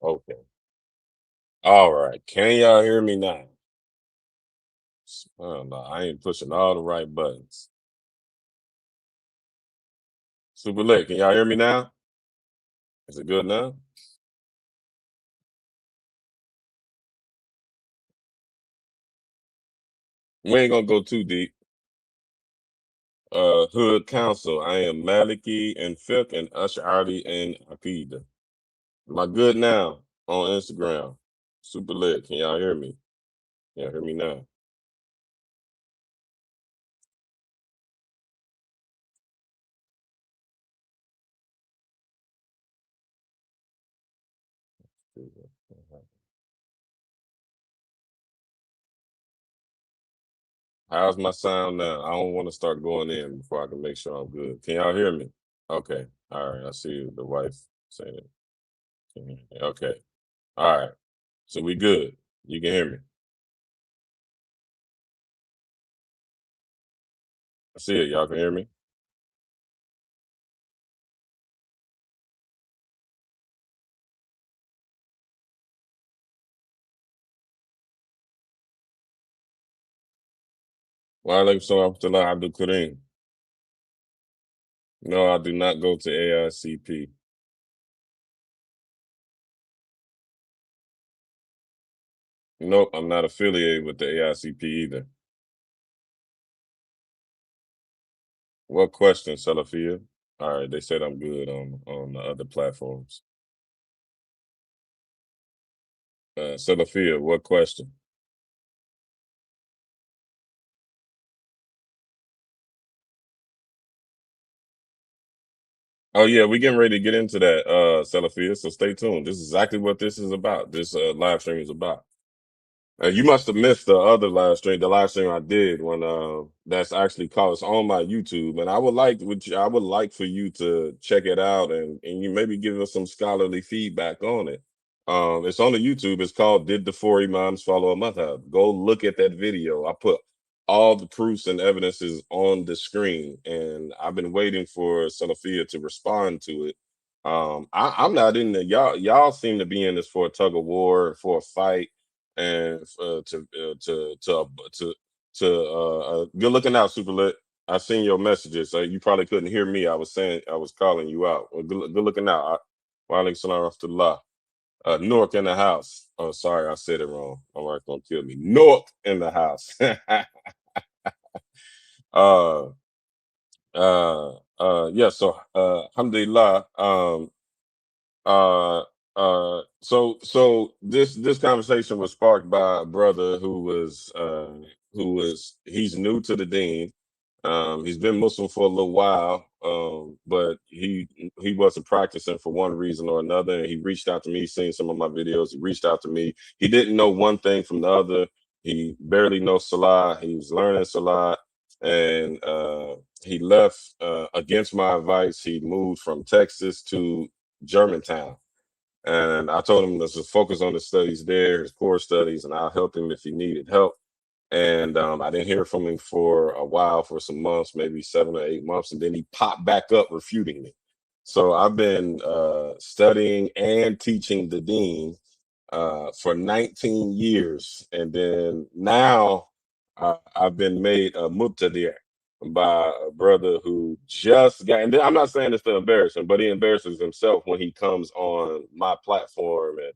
Okay. All right. Can y'all hear me now? Oh, no, I ain't pushing all the right buttons. Super lit. Can y'all hear me now? Is it good now? We ain't gonna go too deep. Hood Council. I am Maliki and Fiqh and Ash'ari and Aqidah. Am I good now on Instagram? Super lit. Can y'all hear me? Y'all hear me now? How's my sound now? I don't want to start going in before I can make sure I'm good. Can y'all hear me? Okay. All right. I see the wife saying it. Can hear me. Okay. All right. So we good. You can hear me. I see it. Y'all can hear me. Wa alaikum salam wa rahmatullah, Abdul Kareem. No, I do not go to AICP. Nope, I'm not affiliated with the AICP either. What question, Salafia? All right, they said I'm good on the other platforms. Salafia, what question? Oh yeah, we getting ready to get into that, Salafia. So stay tuned. This is exactly what this is about. This live stream is about. You must have missed the other the live stream I did when that's actually called it's on my YouTube, and I would like for you to check it out and you maybe give us some scholarly feedback on it. It's on the YouTube. It's called "Did the Four Imams Follow a Madhab?" Go look at that video. I put all the proofs and evidences on the screen, and I've been waiting for Salafia to respond to it. I'm not in the y'all seem to be in this for a tug of war, for a fight and good looking out, super lit. I seen your messages. You probably couldn't hear me. I was saying I was calling you out. Well, good looking out. Wa alaikum salam wa rahmatullah. Newark in the house. Oh, sorry, I said it wrong. My wife gonna kill me. Newark in the house. uh, yeah. So, alhamdulillah. This conversation was sparked by a brother who was he's new to the deen. He's been Muslim for a little while, but he wasn't practicing for one reason or another. And he reached out to me, seen some of my videos. He reached out to me. He didn't know one thing from the other. He barely knows Salah. He was learning Salah, and he left against my advice. He moved from Texas to Germantown. And I told him to just focus on his studies there, his core studies, and I'll help him if he needed help. And I didn't hear from him for a while, for some months, maybe 7 or 8 months, and then he popped back up refuting me. So I've been studying and teaching the dean for 19 years, and then now I've been made a mubtadi' by a brother who just got. And I'm not saying this to embarrass him, but he embarrasses himself when he comes on my platform and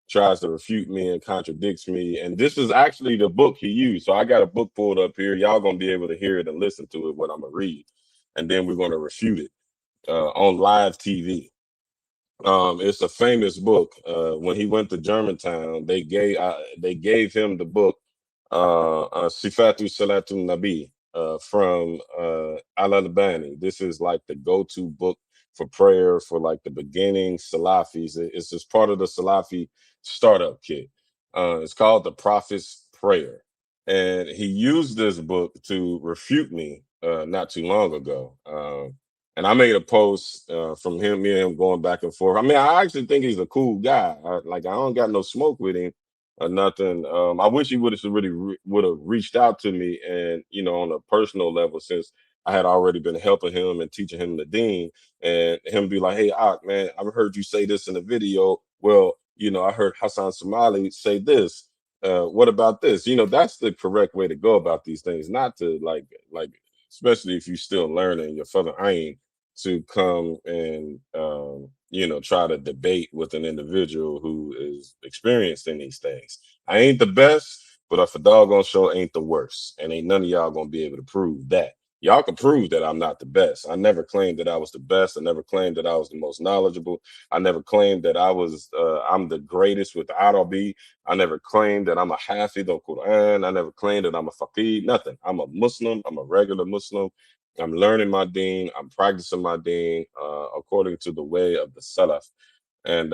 tries to refute me and contradicts me. And this is actually the book he used. So I got a book pulled up here. Y'all gonna be able to hear it and listen to it. What I'm gonna read, and then we're gonna refute it on live TV. It's a famous book. When he went to Germantown, they gave him the book Sifatu Salatu Nabi from Al Baani. This is like the go-to book for prayer for like the beginning Salafis. It's just part of the Salafi startup kit. It's called the Prophet's Prayer, and he used this book to refute me not too long ago. And I made a post from him, me and him going back and forth. I mean, I actually think he's a cool guy. I don't got no smoke with him or nothing. I wish he would have reached out to me and on a personal level since I had already been helping him and teaching him the dean and him be like, "Hey, Ak, man, I've heard you say this in the video. Well, I heard Hassan Somali say this. What about this? That's the correct way to go about these things, not to like, especially if you're still learning your further aim, to come and try to debate with an individual who is experienced in these things. I ain't the best, but if a doggone show ain't the worst, and ain't none of y'all gonna be able to prove that. Y'all can prove that I'm not the best. I never claimed that I was the best. I never claimed that I was the most knowledgeable. I never claimed that I'm the greatest with the Arabi. I never claimed that I'm a Hafid or Quran. I never claimed that I'm a Faqih. Nothing. I'm a Muslim. I'm a regular Muslim. I'm learning my deen. I'm practicing my deen according to the way of the Salaf. And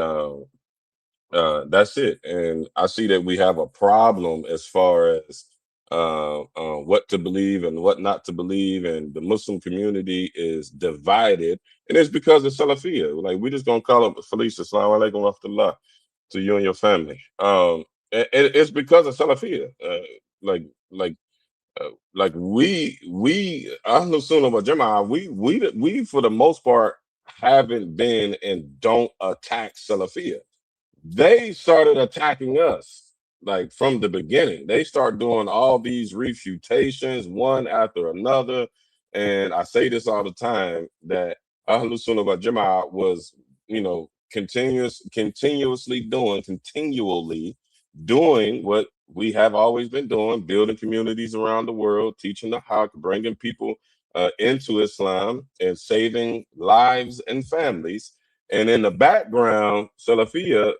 that's it. And I see that we have a problem as far as what to believe and what not to believe, and the Muslim community is divided, and it's because of Salafiyah. Like, we just gonna call up Felicia, Assalamu alaikum wa rahmatullah, to you and your family. It's because of Salafiyah. Like we Ahlus Sunnah wal Jama'ah, we for the most part haven't been and don't attack Salafiyah. They started attacking us like from the beginning. They start doing all these refutations one after another. And I say this all the time, that Ahlus Sunnah wal Jama'ah was, continually doing what we have always been doing, building communities around the world, teaching the Haqq, bringing people into Islam, and saving lives and families. And in the background, Salafia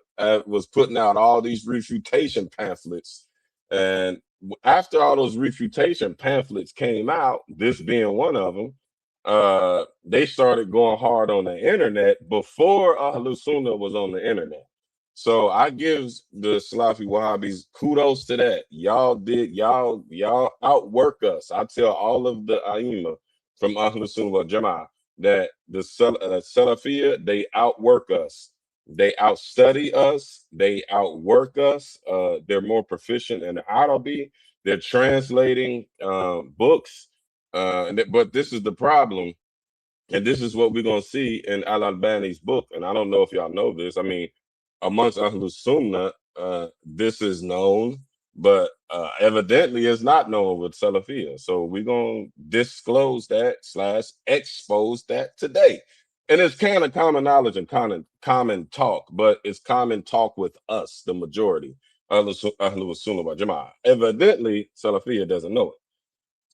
was putting out all these refutation pamphlets. And after all those refutation pamphlets came out, this being one of them, they started going hard on the internet before Ahlus Sunnah was on the internet. So I give the Salafi Wahhabis kudos to that. Y'all outwork us. I tell all of the Aima from Ahlus Sunnah wal Jama'ah that the Salafiyah, they outwork us. They outstudy us. They outwork us. They're more proficient in Arabic. They're translating books. But this is the problem. And this is what we're going to see in Al-Albani's book. And I don't know if y'all know this. I mean, amongst Ahlus Sunnah, this is known, but evidently it's not known with Salafiyah. So we're going to disclose that / expose that today. And it's kind of common knowledge and common talk, but it's common talk with us, the majority. Ahlus Sunnah wal Jama'ah. Evidently, Salafiyah doesn't know it.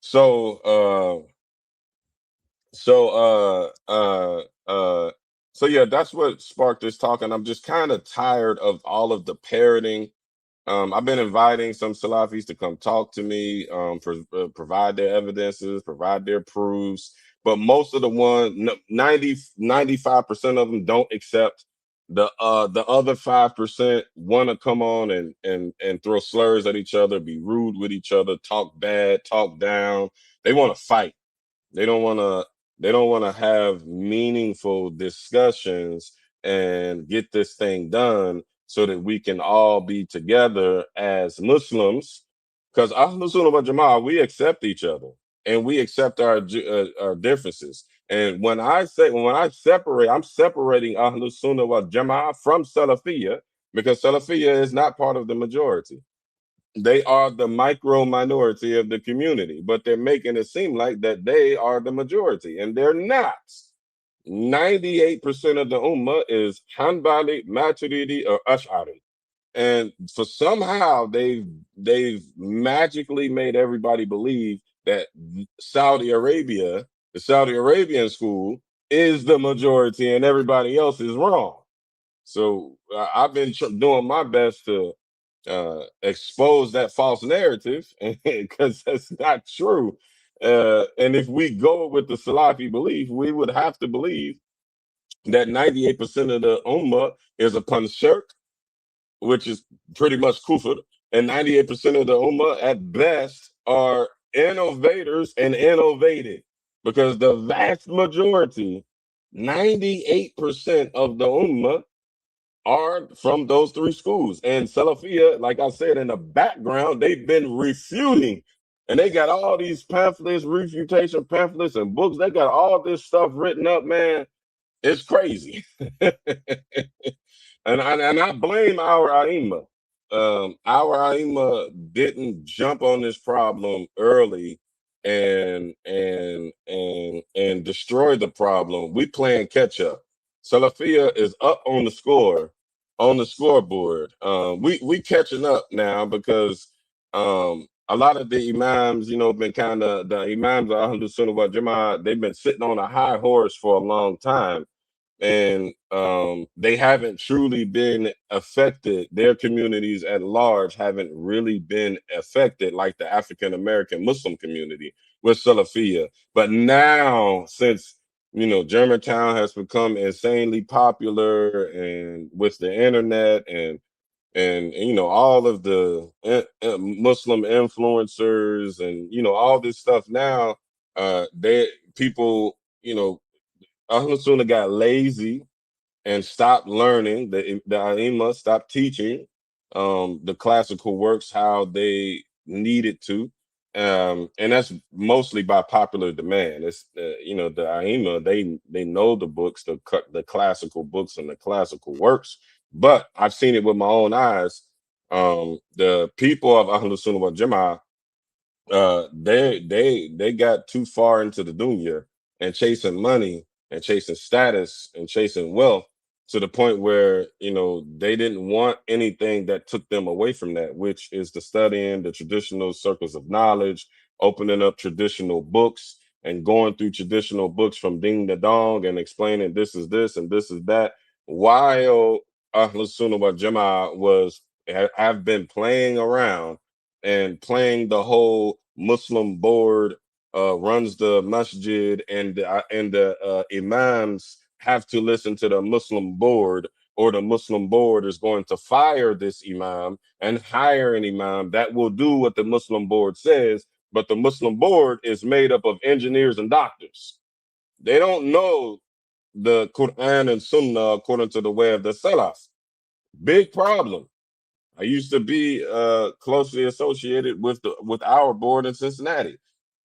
So yeah, that's what sparked this talk, and I'm just kind of tired of all of the parroting. I've been inviting some Salafis to come talk to me, provide their evidences, provide their proofs. But most of the 95% of them don't accept. The other 5% want to come on and throw slurs at each other, be rude with each other, talk bad, talk down. They want to fight. They don't want to have meaningful discussions and get this thing done so that we can all be together as Muslims. Because Ahlus Sunnah wal Jama'ah, we accept each other and we accept our differences. And when I separate, I'm separating Ahlus Sunnah wal Jama'ah from Salafiyah, because Salafiyah is not part of the majority. They are the micro minority of the community, but they're making it seem like that they are the majority, and they're not. 98% of the ummah is Hanbali, Maturidi, or Ash'ari. And for somehow they've magically made everybody believe that Saudi Arabia, the Saudi Arabian school, is the majority and everybody else is wrong. So I've been doing my best to expose that false narrative, because that's not true. And if we go with the Salafi belief, we would have to believe that 98% of the Ummah is upon shirk, which is pretty much kufr, and 98% of the Ummah at best are innovators and innovated, because the vast majority, 98% of the Ummah, are from those three schools. And Salafia, like I said, in the background, they've been refuting. And they got all these pamphlets, refutation pamphlets, and books. They got all this stuff written up, man. It's crazy. And I blame our AIMA. Our AIMA didn't jump on this problem early and destroy the problem. We playing catch up. Salafia is up on the scoreboard. We catching up now because a lot of the imams, been kind of the imams of Ahlus Sunnah wal Jama'ah, they've been sitting on a high horse for a long time, and they haven't truly been affected. Their communities at large haven't really been affected like the African American Muslim community with Salafia. But now, since Germantown has become insanely popular, and with the internet and all of the Muslim influencers and all this stuff now, they people Ahlul Sunnah got lazy and stopped learning. The Aima stopped teaching the classical works how they needed to. And that's mostly by popular demand. It's the Aima, they know the books, the classical books and the classical works. But I've seen it with my own eyes. The people of Ahlul Sunnah wal Jama'ah, they got too far into the dunya and chasing money and chasing status and chasing wealth, to the point where they didn't want anything that took them away from that, which is the studying the traditional circles of knowledge, opening up traditional books and going through traditional books from ding to dong and explaining this is this and this is that, while Ahlus Sunnah wal Jama'ah have been playing around and playing the whole Muslim board runs the masjid, and the imams have to listen to the Muslim board, or the Muslim board is going to fire this imam and hire an imam that will do what the Muslim board says. But the Muslim board is made up of engineers and doctors. They don't know the Quran and Sunnah according to the way of the Salaf. Big problem. I used to be closely associated with our board in Cincinnati,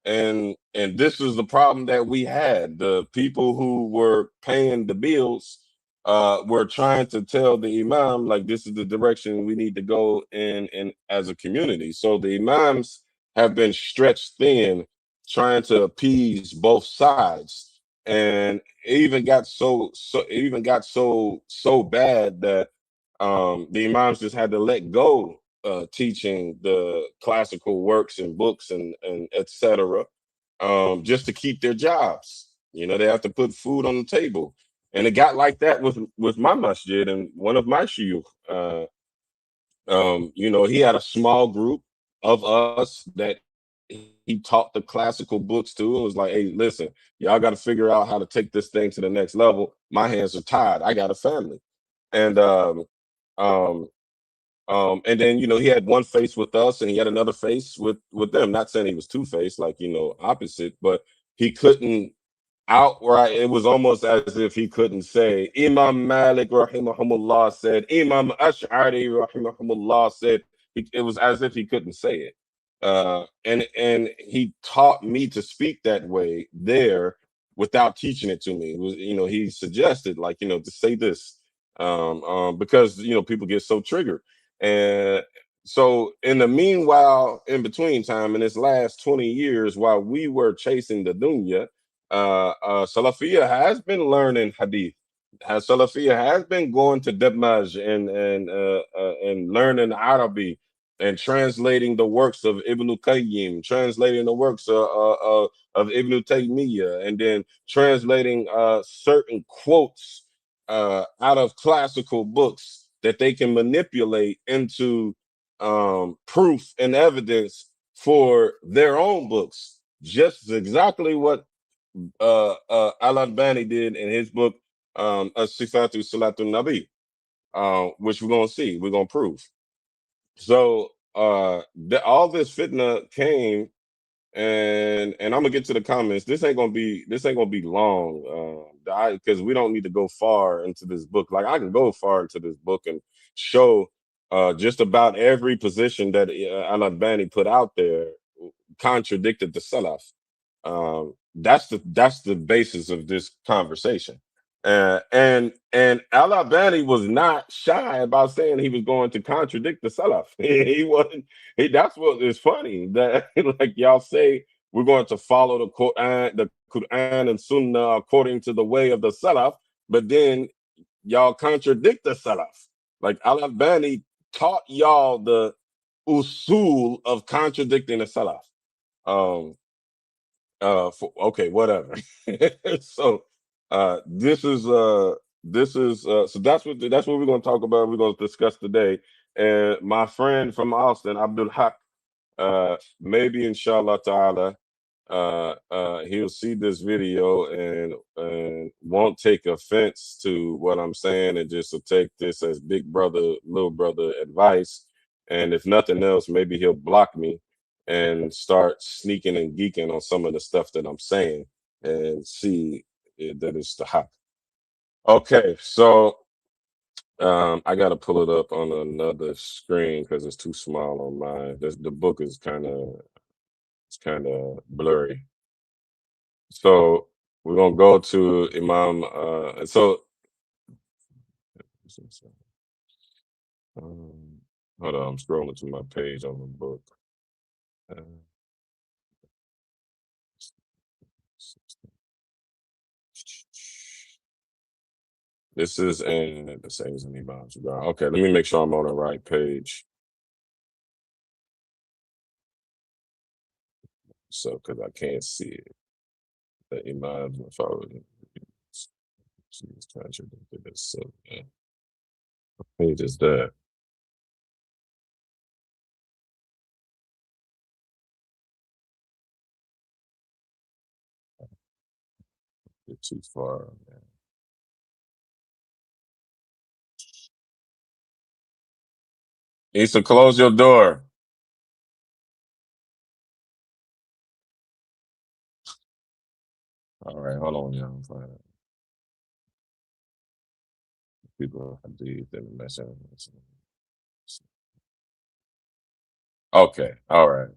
and this was the problem that we had. The people who were paying the bills were trying to tell the imam, like, this is the direction we need to go in as a community. So the imams have been stretched thin, trying to appease both sides, and it even got so bad that the imams just had to let go teaching the classical works and books and etc. Just to keep their jobs. They have to put food on the table, and it got like that with my masjid and one of my shuyukh. He had a small group of us that he taught the classical books to. It was like, hey, listen, y'all got to figure out how to take this thing to the next level. My hands are tied. I got a family, and um, and then he had one face with us, and he had another face with them. Not saying he was two faced, like opposite, but he couldn't outright. It was almost as if he couldn't say Imam Malik rahimahumullah said, Imam Ash'ari rahimahumullah said. It was as if he couldn't say it. And he taught me to speak that way there without teaching it to me. It was, he suggested, like, to say this, because people get so triggered. And so in the meanwhile, in between time, in this last 20 years, while we were chasing the dunya, Salafia has been learning hadith. Salafia has been going to Debmaj and learning Arabic and translating the works of Ibn Qayyim, translating the works of Ibn Taymiyyah, and then translating certain quotes out of classical books that they can manipulate into proof and evidence for their own books. Just exactly what Al-Albani did in his book, As-Sifatu Salatul Nabi, which we're going to see, we're going to prove. So all this fitna came, and I'm gonna get to the comments. This ain't gonna be long, because we don't need to go far into this book. Like, I can go far into this book and show just about every position that Al-Albani put out there contradicted the Salaf. That's the basis of this conversation. And Al Albani was not shy about saying he was going to contradict the Salaf. He wasn't. That's what is funny that like y'all say we're going to follow the Quran and Sunnah according to the way of the Salaf, but then y'all contradict the Salaf. Like Al Albani taught y'all the usul of contradicting the Salaf. Um, okay, whatever. So so that's what we're going to talk about. We're going to discuss today. And my friend from Austin, Abdul Haq, maybe inshallah ta'ala, he'll see this video and won't take offense to what I'm saying, and just will take this as big brother, little brother advice. And if nothing else, maybe he'll block me and start sneaking and geeking on some of the stuff that I'm saying and see that it's the hot. Okay, so I got to pull it up on another screen because it's too small on mine. The book is kind of blurry. So we're gonna go to Imam. Um, hold on, I'm scrolling to my page on the book. Uh, this is in the same as in Imams. Okay, let me make sure I'm on the right page. So, because I can't see it, the Imams and following. She's contradicted this. So, what page is that? It's too far. Issa, close your door. All right, hold on, y'all. I'm finding people hadith and messing. Okay, all right.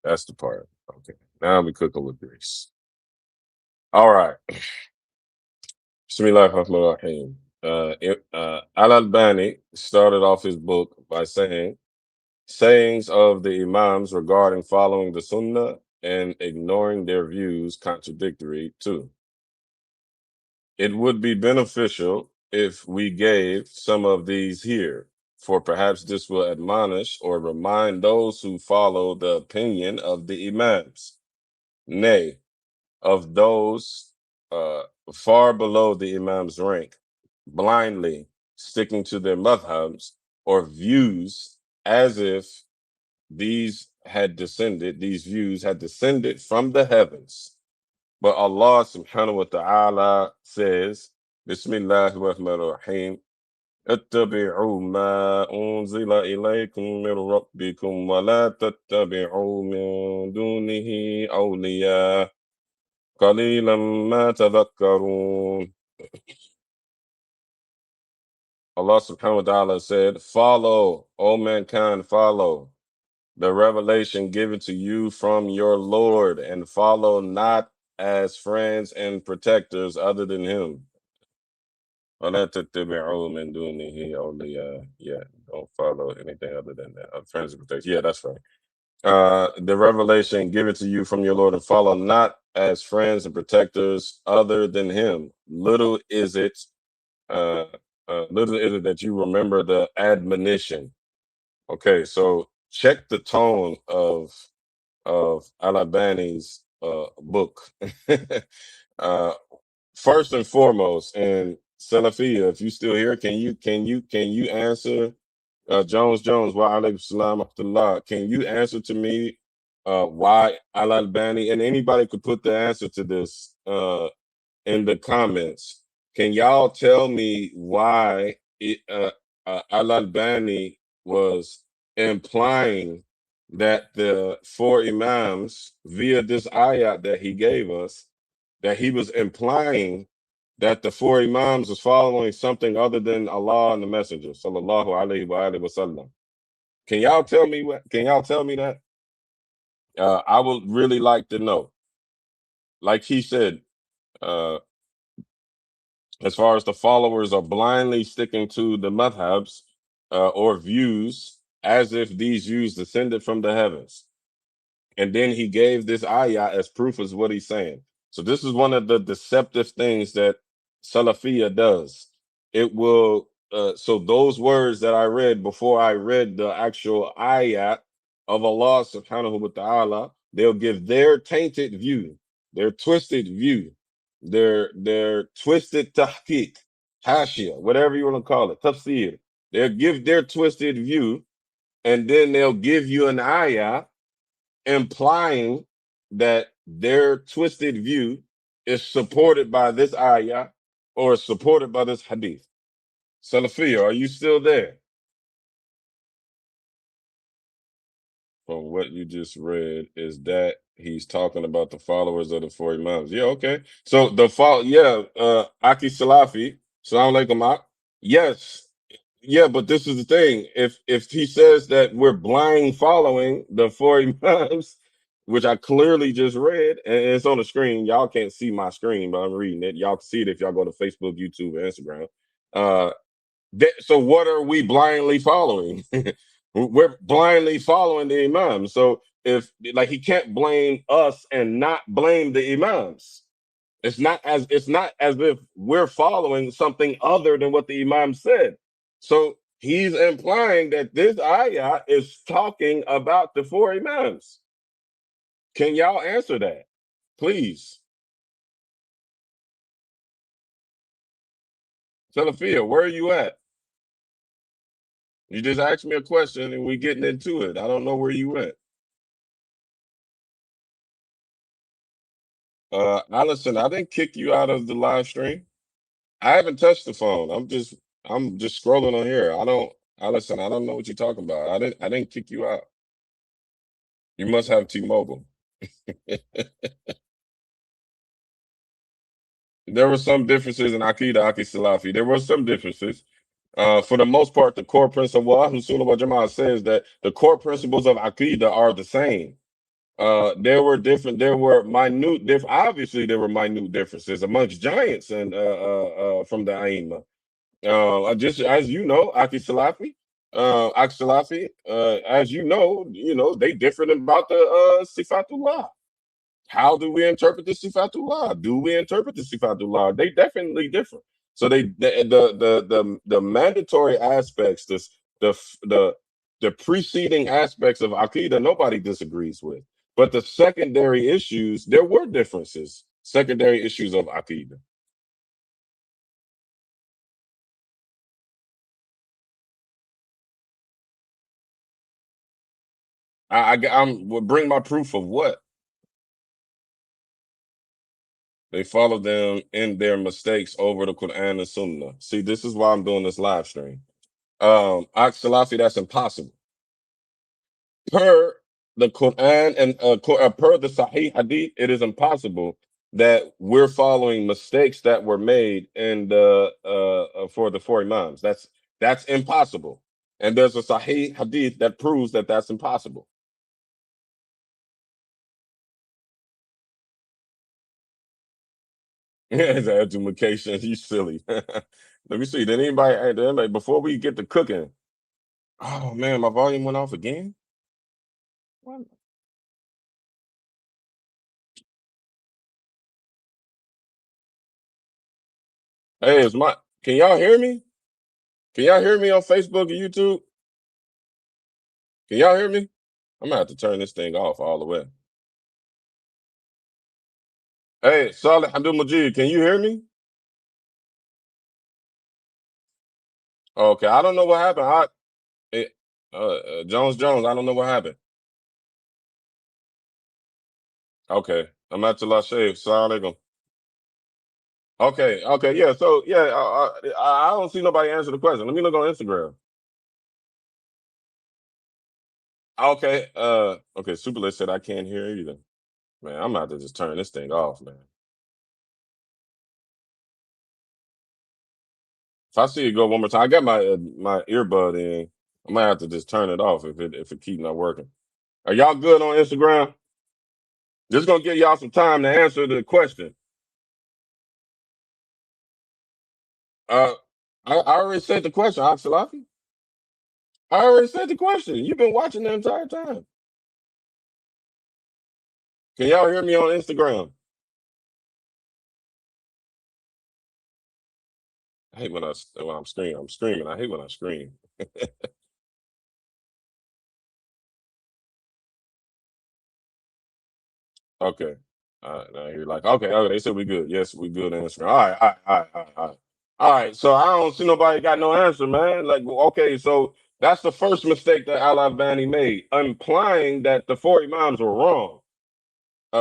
That's the part. Okay. Now we cooking with grease. All right. Bismillahirrahmanirrahim. Al Albani started off his book by saying sayings of the Imams regarding following the Sunnah and ignoring their views contradictory too. It would be beneficial if we gave some of these here, for perhaps this will admonish or remind those who follow the opinion of the Imams. Nay, of those uh, far below the Imam's rank, blindly sticking to their madhabs or views as if these views had descended from the heavens. But Allah subhanahu wa ta'ala says, Bismillahir Rahmanir Rahim, اتبعوا ما أنزل إليكم من ربكم ولا تتبعوا من دونه أولياء قليلا ما تذكرون. Allah subhanahu wa ta'ala said, follow, O mankind, follow the revelation given to you from your Lord, and follow not as friends and protectors other than him. وَلَا تَتَّبِعُوا مِن دُونِهِ أَوْلِيَاءَ. Yeah, don't follow anything other than that. Friends and protectors. Yeah, that's right. The revelation given to you from your Lord, and follow not as friends and protectors other than him. Uh, little is it that you remember the admonition. Okay, so check the tone of Al-Albani's book. uh, First and foremost, and Salafia, if you still here, can you answer Jones, wa alaikum salam wa rahmatullah. Can you answer to me why Al-Albani, and anybody could put the answer to this in the comments. Can y'all tell me why Al Albani was implying that the four Imams, via this ayat that he gave us, that he was implying that the four Imams was following something other than Allah and the Messenger, sallallahu alaihi wasallam? Can y'all tell me what? Can y'all tell me that? I would really like to know. Like he said, uh, as far as the followers are blindly sticking to the madhabs or views as if these views descended from the heavens. And then he gave this ayah as proof as what he's saying. So this is one of the deceptive things that Salafiyah does. It will so those words that I read before I read the actual ayah of Allah subhanahu wa ta'ala, they'll give their tainted view, their twisted view, their twisted tahqiq, hashia, whatever you want to call it, tafsir. They'll give their twisted view, and then they'll give you an ayah implying that their twisted view is supported by this ayah or supported by this hadith. Salafiyah, are you still there? From what you just read, is that he's talking about the followers of the four Imams? Yeah, okay. So the Aki Salafi, Salam alaikum, Ak. Yes, yeah, but this is the thing. If he says that we're blind following the four Imams, which I clearly just read, and it's on the screen. Y'all can't see my screen, but I'm reading it. Y'all can see it if y'all go to Facebook, YouTube, and Instagram. Uh, so what are we blindly following? We're blindly following the imams. So if like he can't blame us and not blame the imams. It's not as if we're following something other than what the imam said. So he's implying that this ayah is talking about the four imams. Can y'all answer that, please? Salafia, where are you at? You just asked me a question and we getting into it. I don't know where you at. Allison, I didn't kick you out of the live stream. I haven't touched the phone. I'm just scrolling on here. Allison, I don't know what you're talking about. I didn't kick you out. You must have T-Mobile. There were some differences in Akida, Aki Salafi. There were some differences. For the most part, the core principle, Ahlus Sunnah wal Jama'ah says that the core principles of Akida are the same. There were minute obviously there were minute differences amongst giants and from the Aima. Just as you know, Aki Salafi, as you know, they differed about the Sifatullah. How do we interpret the Sifatullah? Do we interpret the Sifatullah? They definitely differ. So the mandatory aspects, the the preceding aspects of Aqidah, nobody disagrees with. But the secondary issues, there were differences. Secondary issues of Aqidah. I'm will bring my proof of what they follow them in their mistakes over the Quran and Sunnah. See, this is why I'm doing this live stream. Ak Salafi, that's impossible. Per the Quran and per the Sahih Hadith, it is impossible that we're following mistakes that were made in the for the four Imams. That's impossible. And there's a Sahih Hadith that proves that that's impossible. It's education. You silly. Let me see. Did anybody before we get to cooking? Oh man, my volume went off again. What? Hey, it's my. Can y'all hear me? Can y'all hear me on Facebook and YouTube? Can y'all hear me? I'm gonna have to turn this thing off all the way. Hey, Salih Abdul Majid, can you hear me? Okay, I don't know what happened. Eh, Jones, I don't know what happened. Okay, I'm at the Lashe. Salam alaikum. Okay, yeah. So yeah, I don't see nobody answer the question. Let me look on Instagram. Okay, okay. Superlit said I can't hear either. Man, I'm about to just turn this thing off, man. If I see it go one more time, I got my earbud in. I might have to just turn it off if it keep not working. Are y'all good on Instagram? Just gonna give y'all some time to answer the question. Uh, I already said the question, Oxalafi. I already said the question. You've been watching the entire time. Can y'all hear me on Instagram? I hate when I'm screaming. I'm screaming. I hate when I scream. Okay. All right. Now you're like, okay, okay. They said we good. Yes, we good on Instagram. All right, all right, all right, all right, all right. All right. So I don't see nobody got no answer, man. Like, well, okay, so that's the first mistake that Al Albani made, implying that the four imams were wrong.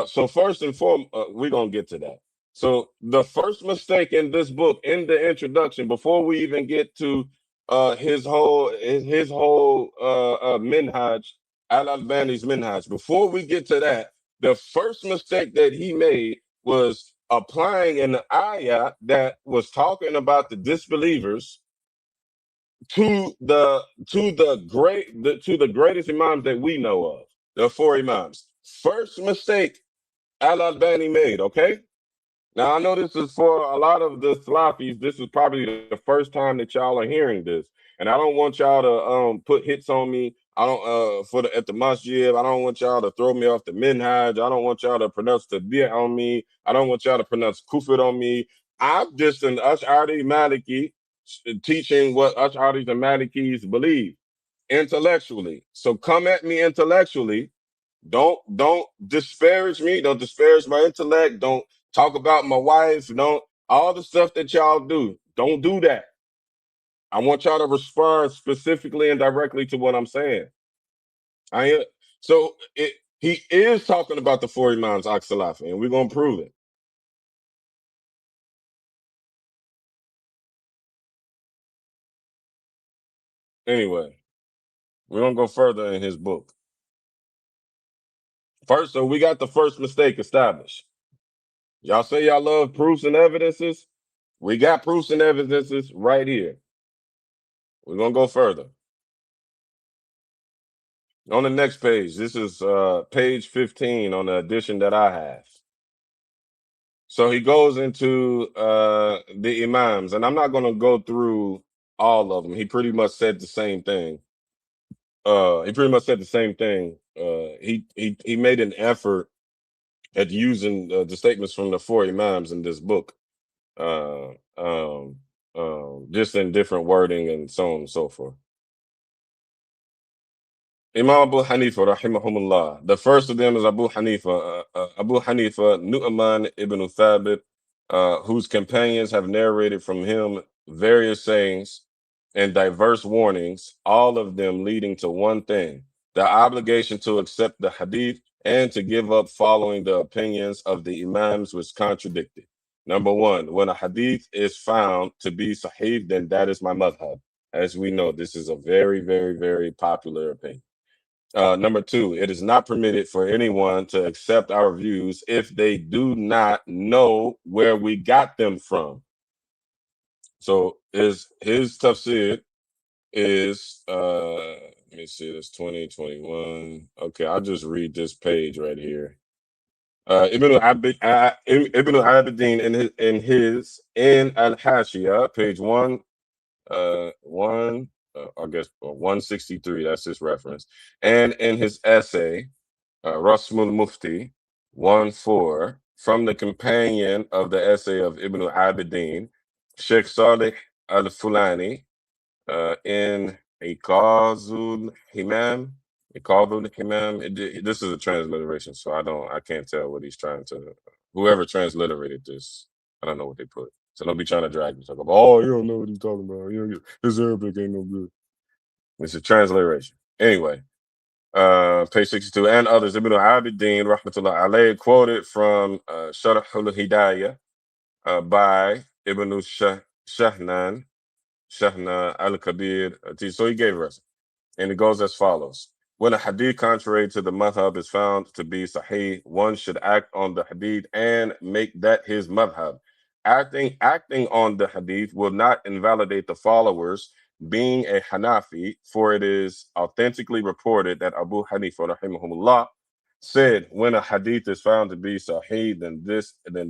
So first and foremost, we're gonna get to that. So the first mistake in this book, in the introduction, before we even get to his whole minhaj, Al Albani's minhaj, before we get to that, the first mistake that he made was applying an ayah that was talking about the disbelievers to the greatest imams that we know of, the four imams. First mistake Al Albani made, okay? Now I know this is for a lot of the Slafis. This is probably the first time that y'all are hearing this. And I don't want y'all to put hits on me. I don't for the at the masjid. I don't want y'all to throw me off the minhaj. I don't want y'all to pronounce the bit on me. I don't want y'all to pronounce kufit on me. I'm just an Ash'ari Maliki teaching what Ash'aris and Malikis believe intellectually. So come at me intellectually, don't disparage me. Don't disparage my intellect. Don't talk about my wife. Don't all the stuff that y'all do. Don't do that. I want y'all to respond specifically and directly to what I'm saying. I am so he is talking about the 40 Imams Aksalafi, and we're gonna prove it. Anyway, we're gonna go further in his book. First, so we got the first mistake established. Y'all say y'all love proofs and evidences. We got proofs and evidences right here. We're gonna go further. On the next page, this is page 15 on the edition that I have. So he goes into the Imams, and I'm not going to go through all of them. He pretty much said the same thing. He pretty much said the same thing. He made an effort at using the statements from the four Imams in this book, uh, um, just in different wording and so on and so forth. Imam Abu Hanifa, rahimahumullah. The first of them is Abu Hanifa. Abu Hanifa, Nu'man ibn Thabit, whose companions have narrated from him various sayings and diverse warnings, all of them leading to one thing: the obligation to accept the hadith and to give up following the opinions of the Imams which contradicted. Number one, when a hadith is found to be sahih, then that is my madhab. As we know, this is a very, very, very popular opinion. Number two, it is not permitted for anyone to accept our views if they do not know where we got them from. So his tafsir is let me see, this 2021. Okay, I'll just read this page right here. Ibn Abidin in Al Hashia, page one I guess 163, that's his reference. And in his essay, Rasmul Mufti, 1-4, from the companion of the essay of Ibn Abidin, Sheikh Saleh Al Fulani, in Iqazul Himam. Iqazul Himam. This is a transliteration, so I can't tell what he's trying to. Whoever transliterated this, I don't know what they put. So don't be trying to drag me. Talk about, oh, you don't know what he's talking about. His Arabic ain't no good. It's a transliteration. Anyway, page 62, and others. Ibn Abidin, rahmatullah alayhi, quoted from Sharh al-Hidayah by Ibn Shahnan al-Kabir. So he gave us, and it goes as follows. When a hadith contrary to the madhab is found to be sahih, one should act on the hadith and make that his madhab. Acting on the hadith will not invalidate the followers being a Hanafi, for it is authentically reported that Abu Hanifa rahimahumullah said, when a hadith is found to be sahih, then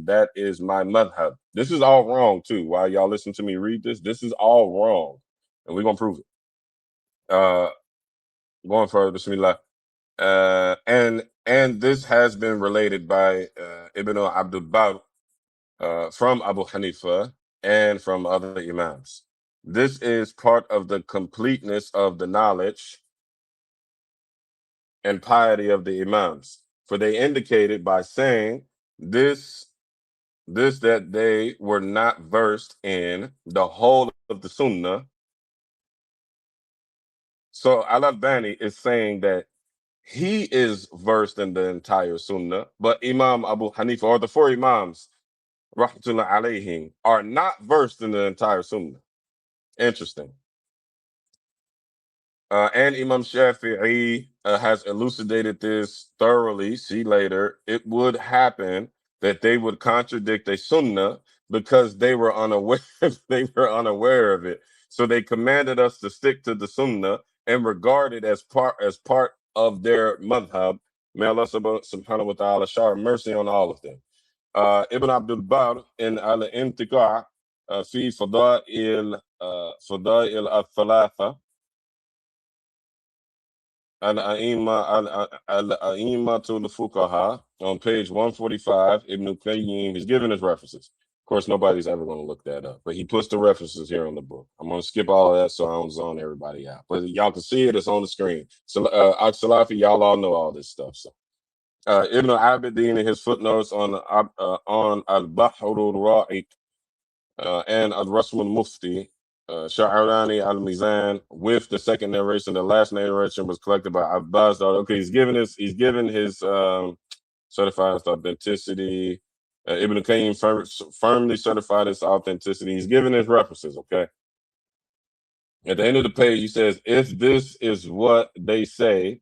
that is my madhab. This is all wrong too. While y'all listen to me read this is all wrong, and we're gonna prove it. Uh, going further, Bismillah. And this has been related by Ibn Abdul Bar from Abu Hanifa and from other Imams. This is part of the completeness of the knowledge and piety of the Imams. For they indicated by saying this that they were not versed in the whole of the Sunnah. So Al-Albani is saying that he is versed in the entire Sunnah, but Imam Abu Hanifa, or the four Imams, rahmatullah alayhim, are not versed in the entire Sunnah. Interesting. And Imam Shafi'i has elucidated this thoroughly. See later, it would happen that they would contradict a sunnah because they were unaware. They were unaware of it. So they commanded us to stick to the sunnah and regard it as part of their madhab. May Allah subhanahu wa ta'ala shower mercy on all of them. Ibn Abdul Bar in Al-Intiqa fi Fada'il al-Thalatha Al-A'imma to the Fuqaha on page 145, Ibn Qayyim, he's giving his references. Of course, nobody's ever going to look that up, but he puts the references here on the book. I'm going to skip all of that so I don't zone everybody out. But y'all can see it, it's on the screen. So, Salafi, y'all all know all this stuff. So, Ibn Abidin in his footnotes on Al-Bahr al-Ra'iq and Al-Rasm al-Mufti, Sha'arani al-Mizan, with the second narration. The last narration was collected by Abbas. Okay, he's given his certified authenticity. Ibn Qayyim firmly certified his authenticity. He's given his references, okay? At the end of the page, he says, if this is what they say,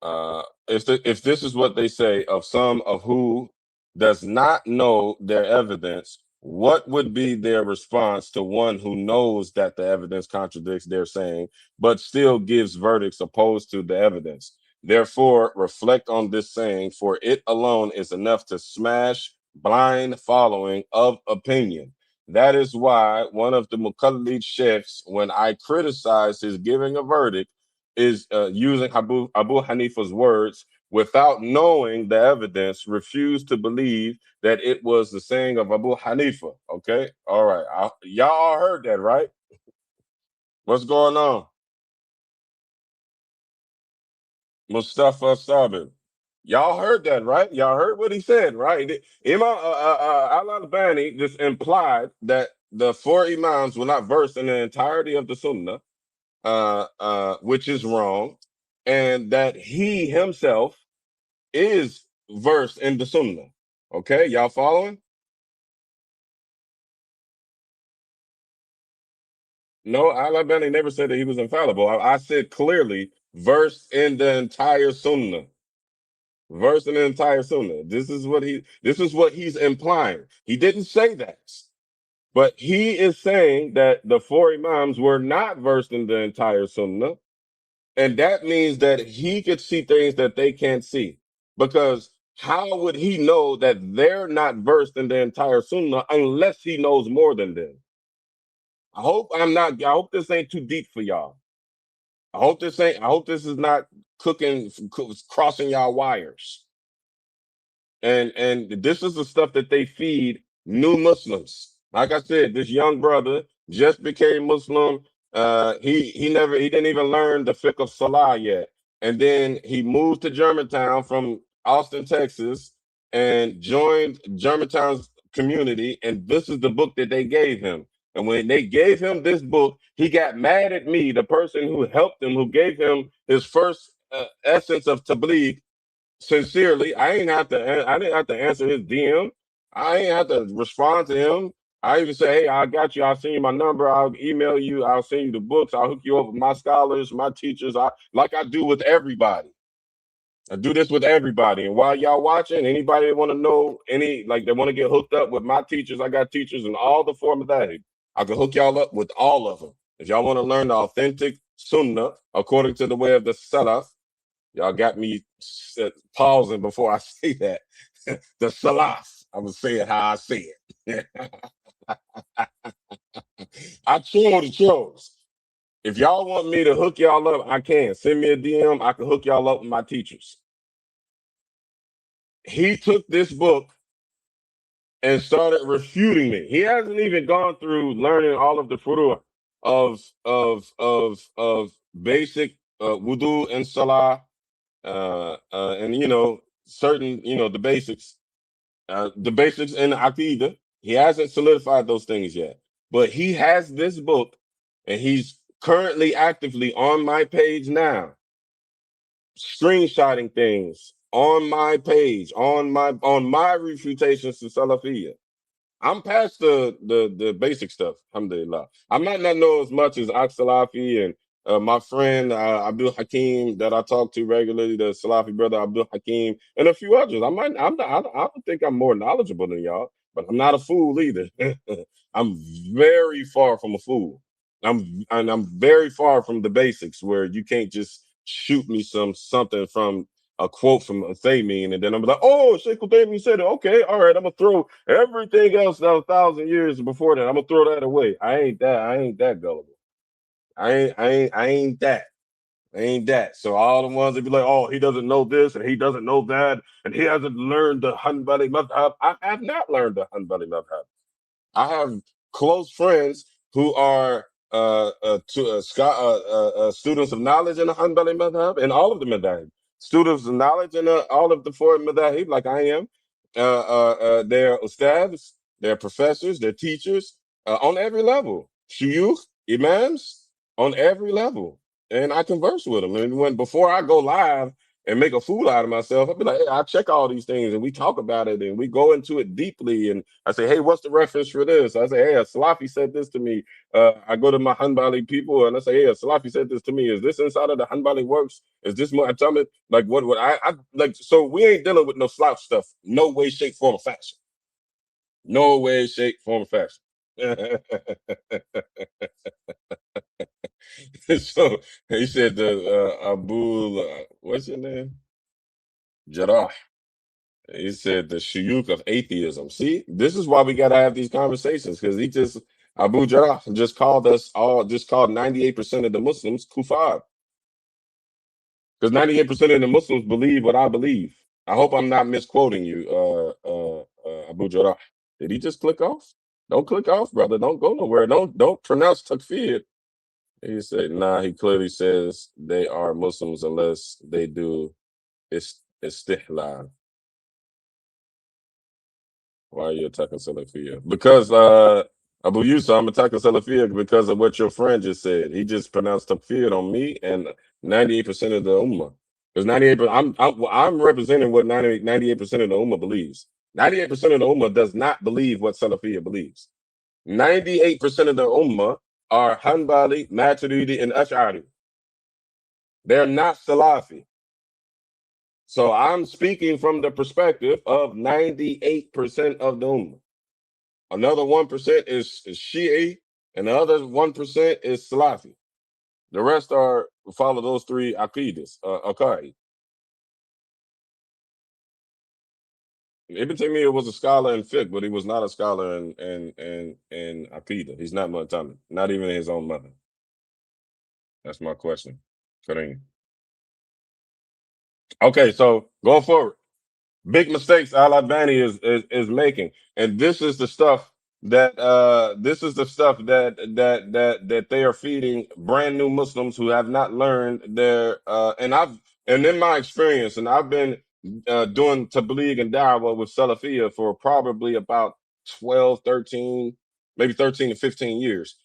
if this is what they say of some of who does not know their evidence, what would be their response to one who knows that the evidence contradicts their saying, but still gives verdicts opposed to the evidence? Therefore, reflect on this saying, for it alone is enough to smash blind following of opinion. That is why one of the Muqallid sheikhs, when I criticize his giving a verdict, is using Abu Hanifa's words without knowing the evidence, refused to believe that it was the saying of Abu Hanifa. Okay, all right, y'all all heard that, right? What's going on, Mustafa Sabin? Y'all heard that, right? Y'all heard what he said, right? Imam Al-Albani just implied that the four imams were not versed in the entirety of the Sunnah, which is wrong, and that he himself is versed in the Sunnah. Okay, y'all following? No, Al-Albani never said that he was infallible. I said clearly versed in the entire Sunnah. Versed in the entire Sunnah. This is what he's implying. He didn't say that. But he is saying that the four Imams were not versed in the entire Sunnah. And that means that he could see things that they can't see. Because how would he know that they're not versed in the entire Sunnah unless he knows more than them? I hope this ain't too deep for y'all. I hope this is not crossing y'all wires. And this is the stuff that they feed new Muslims. Like I said, this young brother just became Muslim. He didn't even learn the fiqh of Salah yet, and then he moved to Germantown from Austin, Texas, and joined Germantown's community. And this is the book that they gave him. And when they gave him this book, he got mad at me, the person who helped him, who gave him his first essence of tabligh. Sincerely, I didn't have to answer his DM. I ain't have to respond to him. I even say, hey, I got you. I'll send you my number. I'll email you. I'll send you the books. I'll hook you up with my scholars, my teachers. Like I do with everybody. I do this with everybody. And while y'all watching, anybody that want to know they want to get hooked up with my teachers, I got teachers in all the form of that. I can hook y'all up with all of them. If y'all want to learn the authentic sunnah according to the way of the Salaf, Y'all got me pausing before I say that. The salaf. I'm gonna say it how I say it. I chose. If y'all want me to hook y'all up, I can. Send me a DM. I can hook y'all up with my teachers. He took this book and started refuting me. He hasn't even gone through learning all of the furu of basic wudu and salah, and certain the basics in aqidah. He hasn't solidified those things yet, but he has this book, and he's currently actively on my page now, screenshotting things on my page, on my refutations to Salafiyah. I'm past the basic stuff, alhamdulillah. I might not know as much as Salafi and my friend Abdul Hakim that I talk to regularly, the Salafi brother Abdul Hakim, and a few others. I don't think I'm more knowledgeable than y'all, but I'm not a fool either. I'm very far from a fool. I'm very far from the basics where you can't just shoot me something from a quote from Uthaymeen, and then I'm like, oh, Sheikh Uthaymeen said it. Okay, all right, I'm gonna throw everything else that was 1,000 years before that. I'm gonna throw that away. I ain't that gullible. I ain't that. I ain't that. So all the ones that be like, oh, he doesn't know this and he doesn't know that, and he hasn't learned the Hanbali madhab. I have not learned the Hanbali madhab. I have close friends who are students of knowledge in the Hanbali madhab and all of the madhab. Students of knowledge in all of the four madhab, like I am. They're ustads, they're professors, they're teachers on every level. Shuyukh, imams, on every level. And I converse with them. And before I go live and make a fool out of myself, I'll be like, hey, I check all these things and we talk about it and we go into it deeply. And I say, hey, what's the reference for this? I say, hey, a Salafi said this to me. I go to my Hanbali people and I say, hey, a Salafi said this to me. Is this inside of the Hanbali works? Is this more? I tell me, like, what I like? So we ain't dealing with no slouch stuff. No way, shape, form, or fashion. No way, shape, form, or fashion. So he said the Abu, what's your name? Jarrah. He said the shuyuk of atheism. See, this is why we got to have these conversations because Abu Jarrah just called us all, just called 98% of the Muslims kufar because 98% of the Muslims believe what I believe. I hope I'm not misquoting you, Abu Jarrah. Did he just click off? Don't click off, brother. Don't go nowhere. Don't pronounce takfir. He said, nah, he clearly says they are Muslims unless they do istihlal. Why are you attacking Salafia? Because Abu Yusuf, I'm attacking Salafia because of what your friend just said. He just pronounced takfir on me and 98% of the Ummah. Because 98%, I'm representing what 98% of the Ummah believes. 98% of the Ummah does not believe what Salafia believes. 98% of the Ummah are Hanbali, Maturidi, and Ash'ari. They're not Salafi. So I'm speaking from the perspective of 98% of the Ummah. Another 1% is Shi'i, and the other 1% is Salafi. The rest are follow those three Aqidas, Aqaid. Ibn Taymiyyah was a scholar in fiqh, but he was not a scholar in Aqidah. He's not Mu'tazili, not even his own mother. That's my question. Kareem. Okay, so going forward. Big mistakes Al-Albani is making, and this is the stuff that they are feeding brand new Muslims who have not learned their and in my experience, and I've been doing tabligh and da'wah with Salafiyah for probably about 12, 13, maybe 13 to 15 years.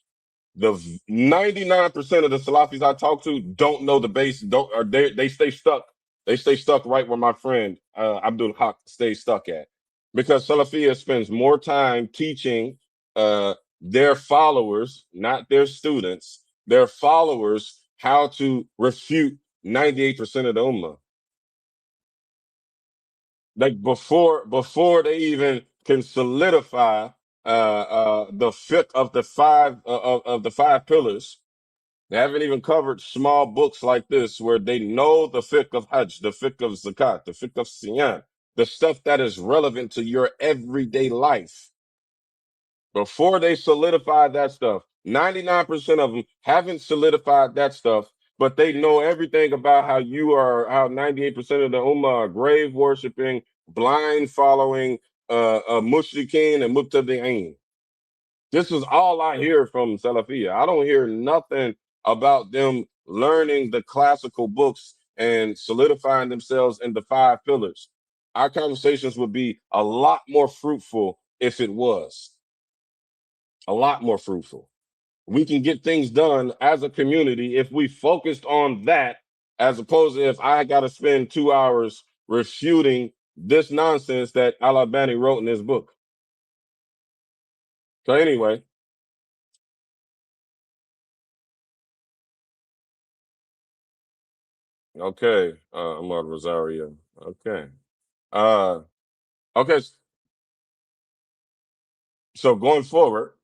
The 99% of the Salafis I talk to don't know the base, don't or they stay stuck. They stay stuck right where my friend Abdul Haq stays stuck at. Because Salafia spends more time teaching their followers, not their students, their followers how to refute 98% of the ummah. Like before they even can solidify the fiqh of the five pillars. They haven't even covered small books like this where they know the fiqh of Hajj, the fiqh of Zakat, the fiqh of Siyam, the stuff that is relevant to your everyday life. Before they solidify that stuff, 99% of them haven't solidified that stuff, but they know everything about how 98% of the Ummah are grave worshiping, blind following, mushrikeen and mubtadi'een. This is all I hear from Salafiyah. I don't hear nothing about them learning the classical books and solidifying themselves in the five pillars. Our conversations would be a lot more fruitful if it was. A lot more fruitful. We can get things done as a community if we focused on that, as opposed to if I got to spend 2 hours refuting this nonsense that Al-Albani wrote in his book. So anyway, okay, Ahmad Rosario. Okay. Uh, okay. So going forward,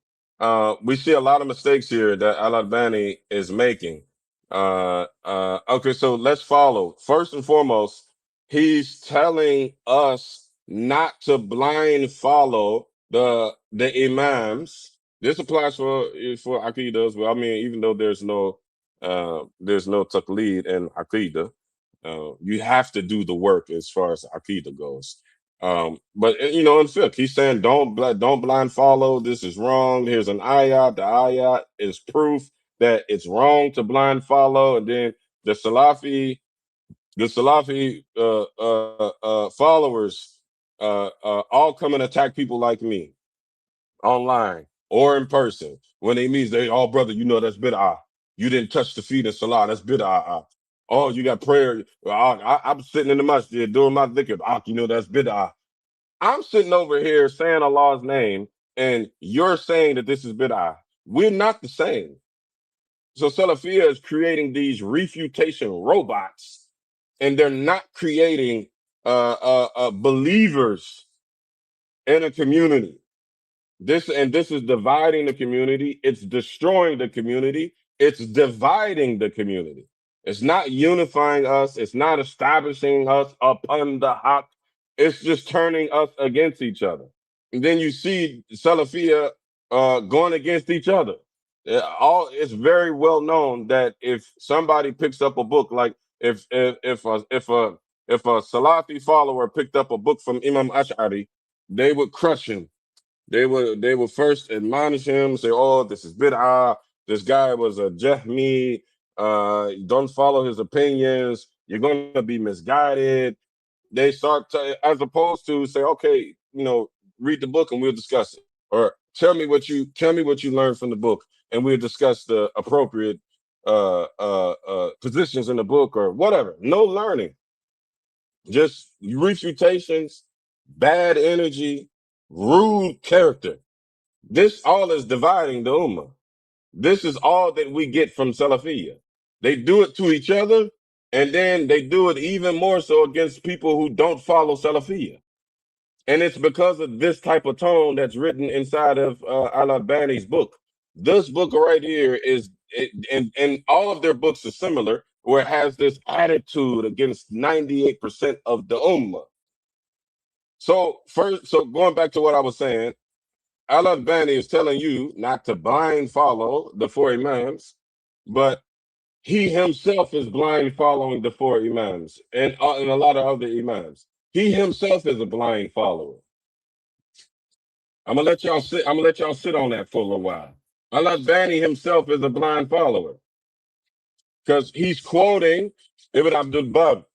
we see a lot of mistakes here that Al Albani is making. Okay, so let's follow. First and foremost, he's telling us not to blind follow the imams. This applies for Aqidah as well. I mean, even though there's no taqleed in Aqidah, you have to do the work as far as Aqidah goes. But in fiqh, he's saying don't blind follow. This is wrong. Here's an ayat. The ayat is proof that it's wrong to blind follow. And then the Salafi followers all come and attack people like me online or in person. When they meet, they all brother, that's bid'ah. You didn't touch the feet in salah. That's bid'ah. Oh, you got prayer. I'm sitting in the masjid doing my dhikr. That's bid'ah. I'm sitting over here saying Allah's name, and you're saying that this is bid'ah. We're not the same. So Salafiyah is creating these refutation robots, and they're not creating believers in a community. This is dividing the community. It's destroying the community. It's dividing the community. It's not unifying us. It's not establishing us upon the haq. It's just turning us against each other. And then you see Salafiyah going against each other. It's very well known that if somebody picks up a book, like if a Salafi follower picked up a book from Imam Ash'ari, they would crush him. They would first admonish him, say, "Oh, this is bid'ah. This guy was a Jahmi. Don't follow his opinions. You're going to be misguided." They start as opposed to say, "Okay, read the book and we'll discuss it," or tell me what you learned from the book and we'll discuss the appropriate positions in the book or whatever. No learning, just refutations, bad energy, rude character. This all is dividing the ummah. This is all that we get from Salafiyah. They do it to each other, and then they do it even more so against people who don't follow Salafiyah. And it's because of this type of tone that's written inside of Al-Albani's book. This book right here and all of their books are similar, where it has this attitude against 98% of the ummah. So going back to what I was saying, Al-Albani is telling you not to blind follow the four imams, but he himself is blind following the four imams and a lot of other imams. He himself is a blind follower. I'm gonna let y'all sit. I'm gonna let y'all sit on that for a little while. Al-Albani himself is a blind follower because he's quoting Ibn Abdul Bab,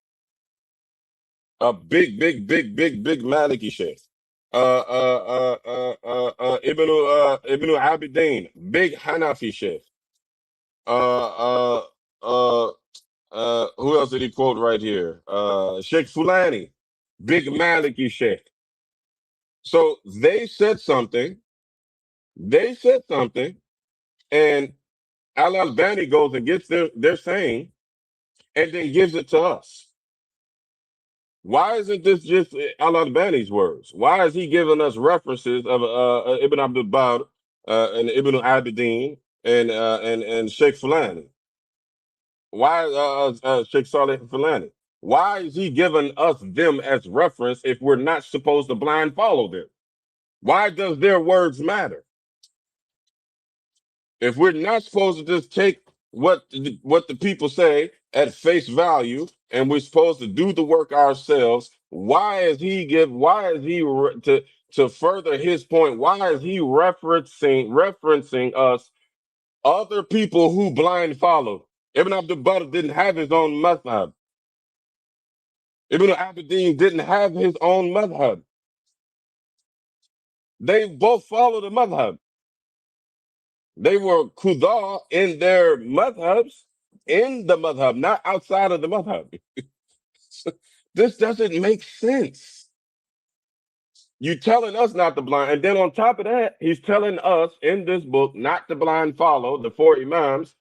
a big Maliki sheikh. Ibn Abidin, big Hanafi sheikh. Uh, uh, uh, who else did he quote right here? Sheikh Fulani, big Maliki sheikh. So they said something. They said something, and Al Albani goes and gets their saying, and then gives it to us. Why isn't this just Al Albani's words? Why is he giving us references of Ibn Abdul Bab and Ibn Abidin and Sheikh Fulani? Why Sheikh Saleh Falani? Why is he giving us them as reference if we're not supposed to blind follow them? Why does their words matter? If we're not supposed to just take what the people say at face value, and we're supposed to do the work ourselves, why is he give? Why is he to further his point? Why is he referencing us other people who blind follow? Ibn Abdul Barr didn't have his own madhab. Ibn Abidin didn't have his own madhab. They both followed the madhab. They were qudar in their madhabs, in the madhab, not outside of the madhab. This doesn't make sense. You telling us not to blind, and then on top of that, he's telling us in this book not to blind follow the four imams,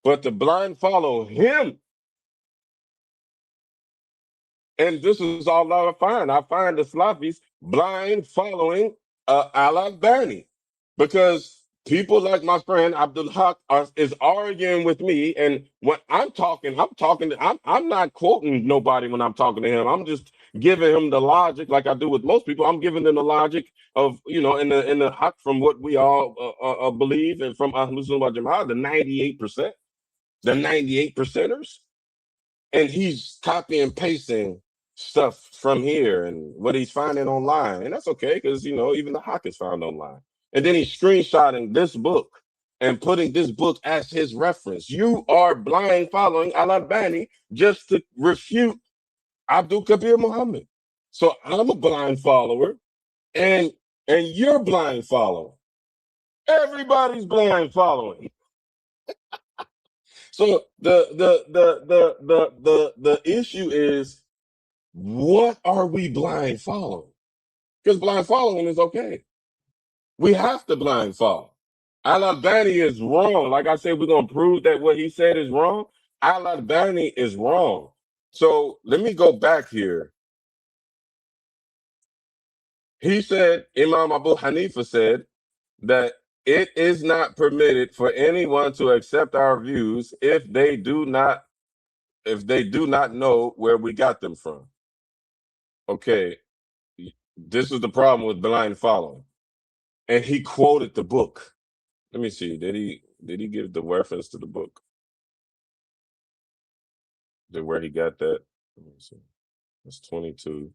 but to blind follow him. And this is all I find. I find the Salafis blind following Al-Albani, because people like my friend Abdul Haq is arguing with me, and when I'm not quoting nobody when I'm talking to him. I'm just giving him the logic, like I do with most people. I'm giving them the logic of, in the Haq, from what we all believe, and from Ahlul Sunnah wal Jama'ah, the 98%, the 98 percenters, and he's copy and pasting stuff from here and what he's finding online, and that's okay, because even the Hawk is found online. And then he's screenshotting this book and putting this book as his reference. You are blind following Al-Albani just to refute Abdul Kabir Muhammad. So I'm a blind follower, and you're blind following. Everybody's blind following. So the issue is, what are we blind following? Because blind following is okay. We have to blind follow. Al-Albani is wrong. Like I said, we're going to prove that what he said is wrong. Al-Albani is wrong. So let me go back here. He said, Imam Abu Hanifa said that it is not permitted for anyone to accept our views if they do not know where we got them from. Okay, this is the problem with blind following. And he quoted the book. Let me see. Did he give the reference to the book? Where he got that? Let me see. It's 22.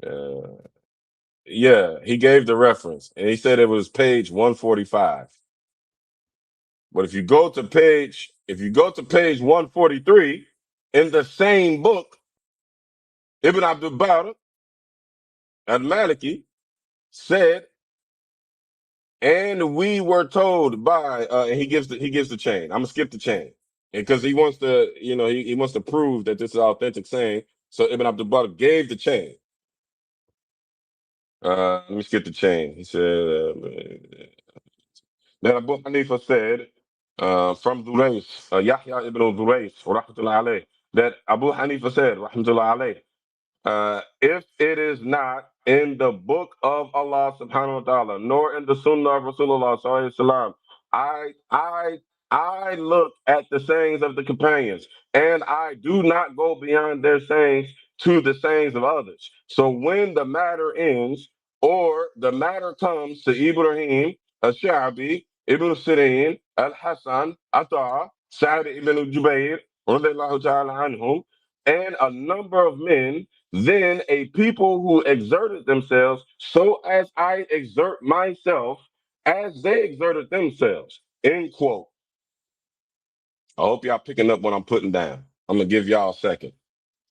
Uh, yeah, he gave the reference, and he said it was page 145. But if you go to page 143 in the same book, Ibn Abdul Barr al-Maliki said, and we were told by, and he gives the chain. I'm gonna skip the chain because he wants to, he wants to prove that this is authentic saying. So Ibn Abdul Barr gave the chain. Let me skip the chain. He said that Abu Hanifa said, from Durais, Yahya ibn Durais, rahmatullahi alayh, that Abu Hanifa said, rahmatullahi alayh, if it is not in the book of Allah subhanahu wa ta'ala, nor in the sunnah of Rasulullah sallallahu alaihi wasallam, I look at the sayings of the companions, and I do not go beyond their sayings to the sayings of others. So when the matter ends, or the matter comes to Ibrahim, al-Sha'bi, Ibn Sirin, al-Hasan, Ata, Sa'id ibn Jubayr, radiallahu ta'ala anhum, and a number of men, then a people who exerted themselves so as I exert myself, as they exerted themselves. End quote. I hope y'all picking up what I'm putting down. I'm gonna give y'all a second.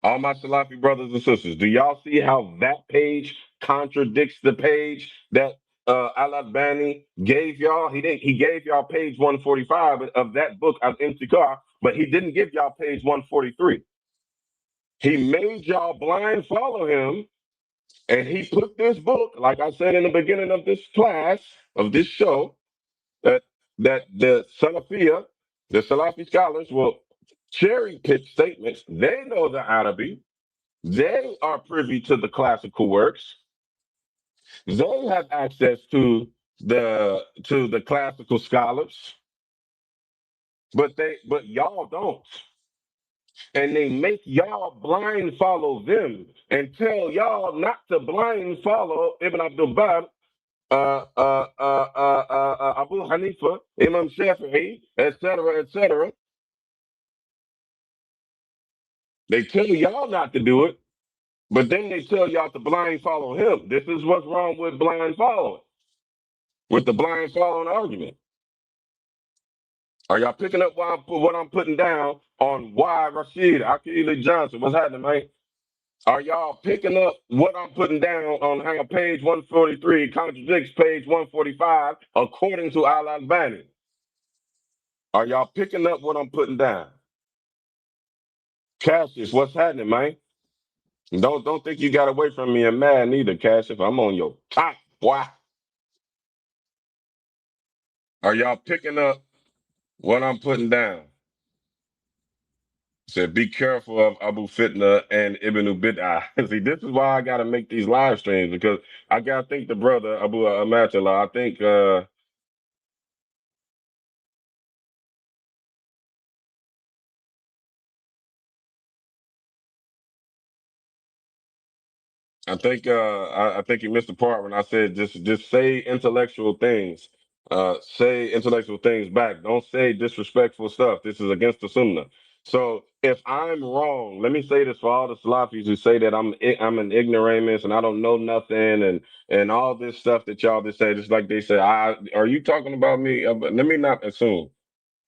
All my Salafi brothers and sisters, do y'all see how that page contradicts the page that Al-Albani gave y'all? He gave y'all page 145 of that book of Intikar, but he didn't give y'all page 143. He made y'all blind follow him, and he put this book, like I said in the beginning of this class, of this show, that the Salafia, the Salafi scholars will cherry pick statements. They know the Arabic. They are privy to the classical works. They have access to the classical scholars. but y'all don't, and they make y'all blind follow them and tell y'all not to blind follow Ibn Abdul Bar, Abu Hanifa, Imam Shafi'i, etc., etc. They tell y'all not to do it, but then they tell y'all to blind follow him. This is what's wrong with blind following, with the blind following argument. Are y'all picking up what I'm putting down on why Rashid Akili Johnson? What's happening, man? Are y'all picking up what I'm putting down on how page 143 contradicts page 145 according to Al Albani? Are y'all picking up what I'm putting down? Cassius, what's happening, man? Don't think you got away from me and mad neither, Cassius. I'm on your top, boy. Are y'all picking up what I'm putting down? Said, be careful of Abu Fitna and Ibn Bid'ah. See, this is why I got to make these live streams, because I got to think the brother, Abu Amatullah, I think, I think you missed the part when I said just say intellectual things. Say intellectual things back. Don't say disrespectful stuff. This is against the Sunnah. So if I'm wrong, let me say this for all the Salafis who say that I'm an ignoramus and I don't know nothing and all this stuff that y'all just say, just like they say, are you talking about me? Let me not assume.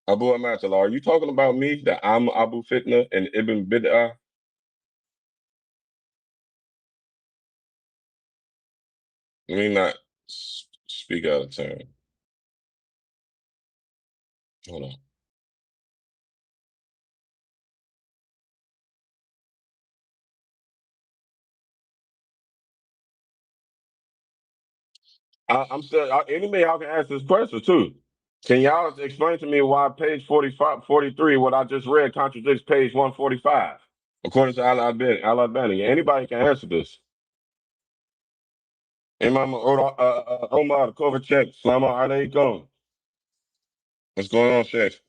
Abu Amatullah, are you talking about me that I'm Abu Fitna and Ibn Bid'ah? Let me not speak out of turn. Hold on. I'm still, anybody y'all can ask this question too. Can y'all explain to me why page 45, 43, what I just read, contradicts page 145, according to Al-Albani? Anybody can answer this. Imam Omar Kovacic, Salama alaikum. What's going on, Sheikh?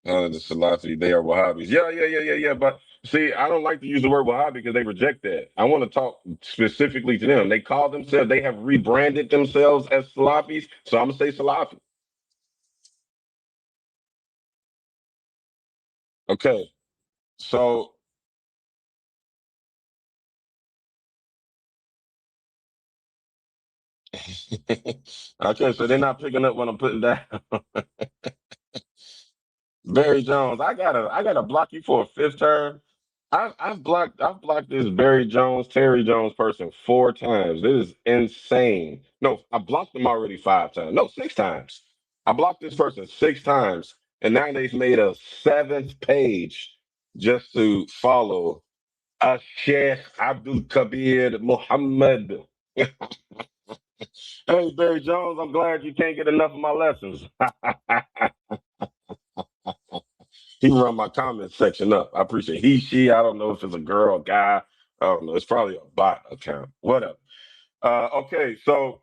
The Salafi, they are Wahhabis. Yeah. But see, I don't like to use the word Wahhabi because they reject that. I want to talk specifically to them. They call themselves, they have rebranded themselves as Salafis, so I'm going to say Salafi. Okay, so okay, so they're not picking up what I'm putting down. Barry Jones, I gotta block you for a fifth term. I've blocked this Barry Jones, Terry Jones person 4 times. This is insane. No, I blocked them already 5 times. No, 6 times. I blocked this person 6 times, and now they've made a seventh page just to follow Sheikh Abdul Kabir Muhammad. Hey, Barry Jones, I'm glad you can't get enough of my lessons. He run my comment section up. I appreciate he, she. I don't know if it's a girl, guy. I don't know. It's probably a bot account. Whatever. Okay, so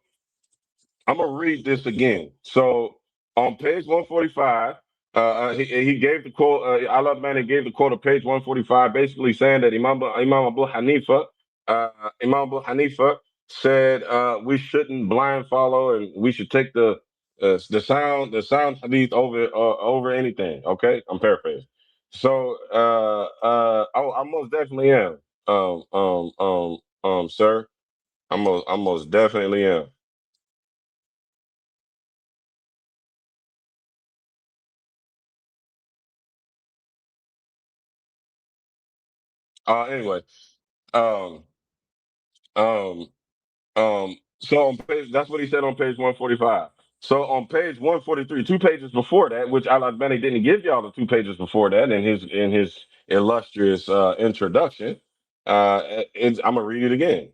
I'm gonna read this again. So on page 145, he gave the quote. Allah Mani gave the quote of page 145, basically saying that Imam Abu Hanifa said we shouldn't blind follow and we should take the sound hadith over anything. Okay, I'm paraphrasing. So I most definitely am, sir. I most definitely am. Anyway, um, um, so on page, that's what he said on page 145. So on page 143, 2 pages before that, which Al Albani didn't give y'all the 2 pages before that in his illustrious introduction. I'm gonna read it again.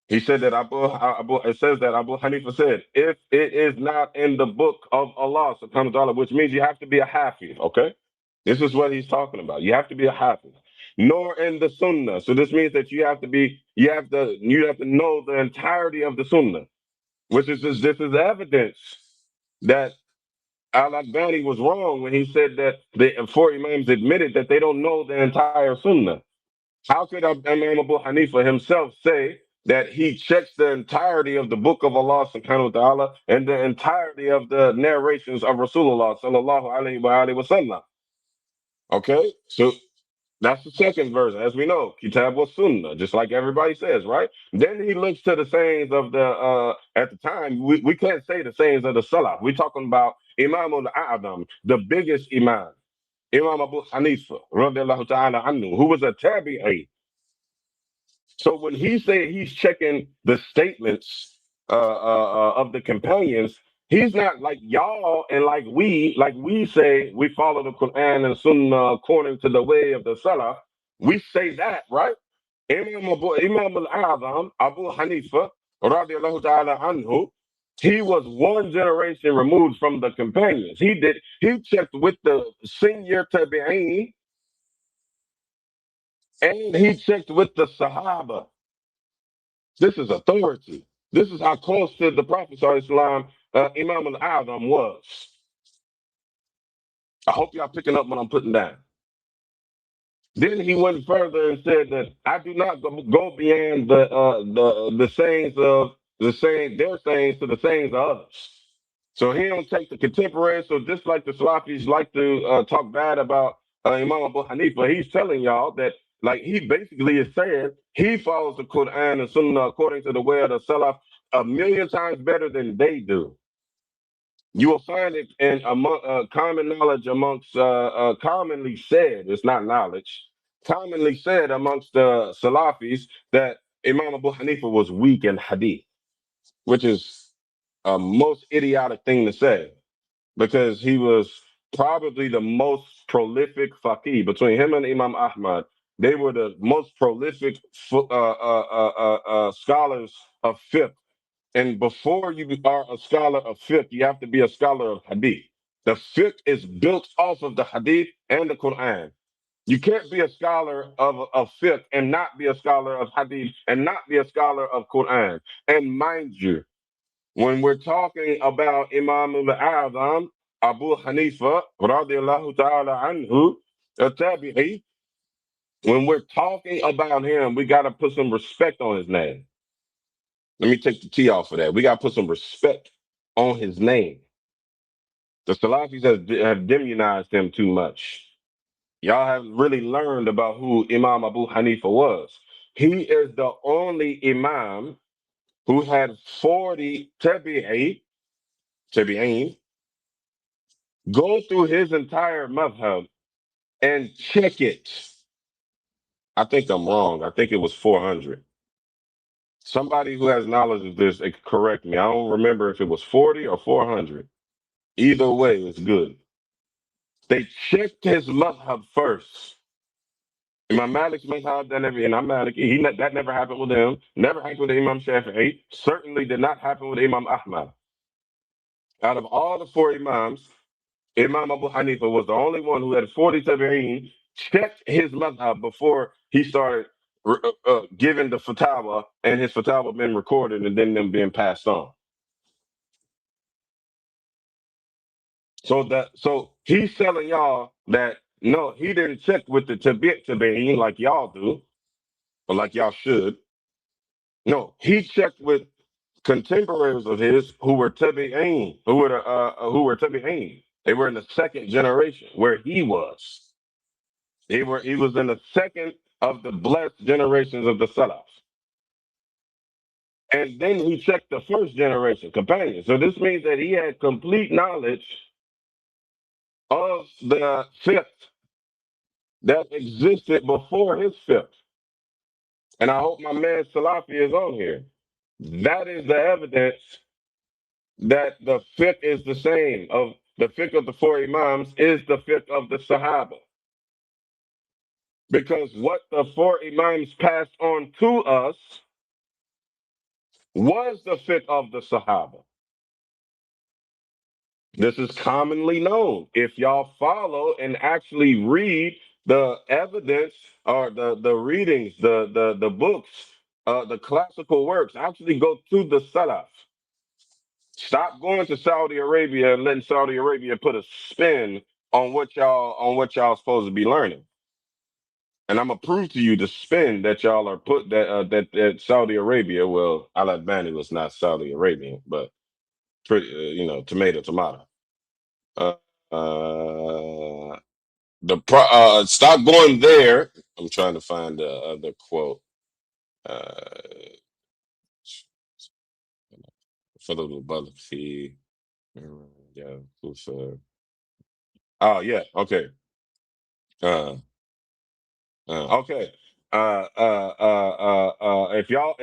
He said that it says that Abu Hanifa said, if it is not in the book of Allah subhanahu wa ta'ala, which means you have to be a hafiz, okay? This is what he's talking about. You have to be a hafiz. nor in the Sunnah. So this means that you have to know the entirety of the Sunnah, which is this is evidence that Al-Albani was wrong when he said that the four Imams admitted that they don't know the entire Sunnah. How could Imam Abu Hanifa himself say that he checks the entirety of the book of Allah subhanahu wa ta'ala and the entirety of the narrations of Rasulullah sallallahu alayhi wa sallam? Okay, so that's the second verse, as we know, Kitab wa Sunnah, just like everybody says, right? Then he looks to the sayings of the at the time, we can't say the sayings of the Salaf. We're talking about Imam al-A'zam, the biggest Imam, Imam Abu Hanifa, radiallahu ta'ala anhu, who was a tabi'i. So when he say he's checking the statements of the companions, he's not like y'all and like we say we follow the Quran and Sunnah according to the way of the Salaf. We say that, right? Imam al-Azam, Abu Hanifa, radiallahu ta'ala anhu, he was one generation removed from the companions. He checked with the senior tabi'een and he checked with the Sahaba. This is authority. This is how close to the Prophet Islam Imam al-Azam was. I hope y'all picking up what I'm putting down. Then he went further and said that I do not go beyond the sayings of their sayings to the sayings of others. So he don't take the contemporary. So just like the Salafis like to talk bad about Imam Abu Hanifa, he's telling y'all that like he basically is saying he follows the Quran and Sunnah according to the way of the Salaf a million times better than they do. You will find it in among common knowledge amongst commonly said, it's not knowledge, commonly said amongst the Salafis that Imam Abu Hanifa was weak in hadith, which is a most idiotic thing to say because he was probably the most prolific faqih between him and Imam Ahmad. They were the most prolific scholars of fiqh, and before you are a scholar of fiqh, you have to be a scholar of hadith. The fiqh is built off of the hadith and the Quran. You can't be a scholar of fiqh and not be a scholar of hadith and not be a scholar of Quran. And mind you, when we're talking about Imam al-Azam, Abu Hanifa, radiallahu ta'ala anhu, a tabi'i, when we're talking about him, we got to put some respect on his name. Let me take the T off of that. We got to put some respect on his name. The Salafis have demonized him too much. Y'all haven't really learned about who Imam Abu Hanifa was. He is the only Imam who had 40 tabi'een, go through his entire madhab and check it. I think I'm wrong. I think it was 400. Somebody who has knowledge of this, correct me. I don't remember if it was 40 or 400. Either way, it's good. They checked his madhab first. Imam Malik's madhab, and I'm Malik. That never happened with him. Never happened with Imam Shafi'i. Certainly did not happen with Imam Ahmad. Out of all the four Imams, Imam Abu Hanifa was the only one who had 40 tabi'een, checked his madhab before he started giving the fatwa, and his fatwa been recorded and then them being passed on. So he's telling y'all that no, he didn't check with the tabi'een like y'all do, or like y'all should. No, he checked with contemporaries of his who were tabi'een, who were tabi'een. They were in the second generation where he was. He was in the second of the blessed generations of the Salaf. And then he checked the first generation companions. So this means that he had complete knowledge of the fifth that existed before his fifth. And I hope my man Salafi is on here. That is the evidence that the fiqh is the same. Of the fiqh of the four Imams is the fiqh of the Sahaba. Because what the four Imams passed on to us was the fiqh of the Sahaba. This is commonly known. If y'all follow and actually read the evidence or the readings, the books, the classical works actually go to the Salaf. Stop going to Saudi Arabia and letting Saudi Arabia put a spin on what y'all supposed to be learning. And I'm gonna prove to you the spin that y'all are put that Saudi Arabia. Well, Al Albani was not Saudi Arabian, but pretty, tomato, tomato. Uh, uh, stop going there. I'm trying to find the other quote. Uh, for the Republic. Yeah. Oh yeah. Okay. Uh, okay. If y'all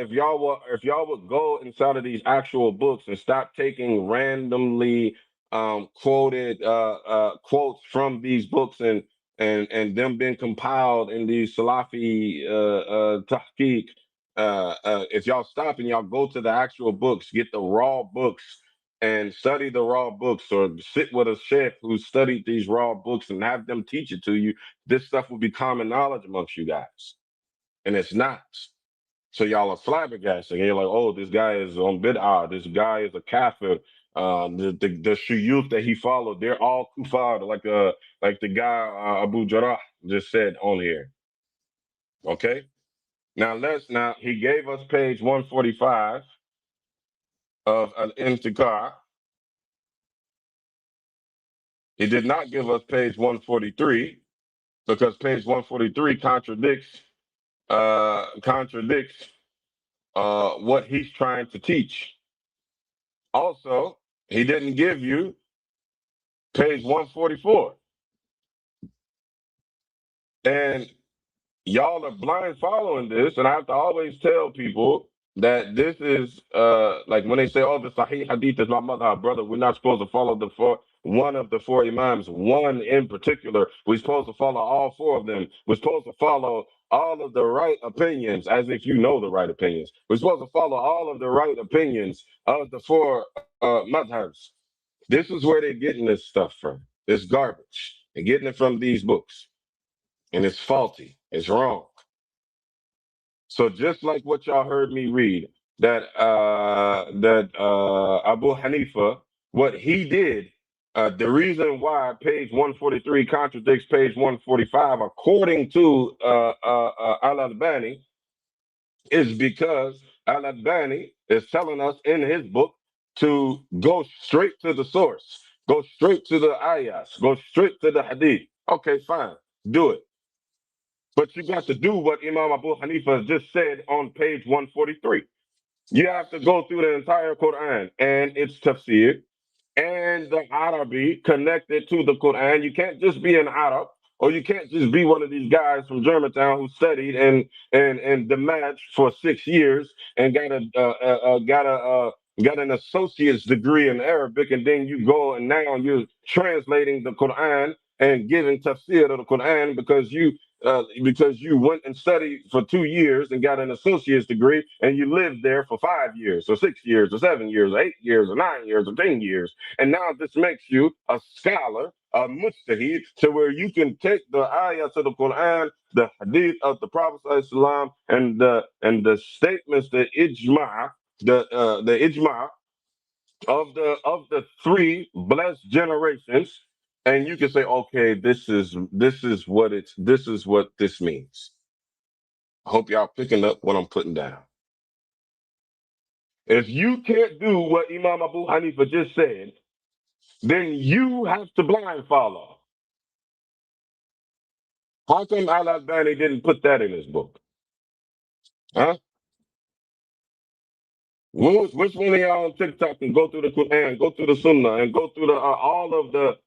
would go inside of these actual books and stop taking randomly quoted quotes from these books and them being compiled in these Salafi tahqiq. If y'all stop and y'all go to the actual books, get the raw books and study the raw books, or sit with a sheikh who studied these raw books and have them teach it to you, this stuff will be common knowledge amongst you guys, and it's not. So y'all are flabbergasted. And you're like, oh, this guy is on bid'ah. This guy is a kafir. The shuyukh that he followed, they're all kufar, like the guy Abu Jarrah just said on here. Okay. Now he gave us page 145 of an intikar. He did not give us page 143 because page 143 contradicts what he's trying to teach. Also, he didn't give you page 144. And y'all are blind following this. And I have to always tell people that this is like when they say, oh, the Sahih Hadith is my madhab, brother, we're not supposed to follow one of the four Imams, one in particular. We're supposed to follow all four of them. We're supposed to follow all of the right opinions, as if you know the right opinions. We're supposed to follow all of the right opinions of the four madhabs. This is where they're getting this stuff from. It's garbage. They're getting it from these books. And it's faulty. It's wrong. So just like what y'all heard me read, that Abu Hanifa, what he did, the reason why page 143 contradicts page 145, according to Al Albani, is because Al Albani is telling us in his book to go straight to the source, go straight to the ayahs, go straight to the hadith. Okay, fine, do it. But you got to do what Imam Abu Hanifa just said on page 143. You have to go through the entire Quran and its tafsir and the Arabic connected to the Quran. You can't just be an Arab, or you can't just be one of these guys from Germantown who studied and the match for 6 years and got an associate's degree in Arabic, and then you go and now you're translating the Quran and giving tafsir to the Quran because you went and studied for 2 years and got an associate's degree, and you lived there for 5 years or 6 years or 7 years or 8 years or 9 years or 10 years, and now this makes you a scholar, a mujtahid, to where you can take the ayahs of the Quran, the hadith of the Prophet ﷺ, and the statements, the ijma of the three blessed generations, and you can say, okay, this is what this means. I hope y'all picking up what I'm putting down. If you can't do what Imam Abu Hanifa just said, then you have to blind follow. How come Al Albani didn't put that in his book? Huh? Which one of y'all on TikTok can go through the Quran, go through the Sunnah, and go through the all of the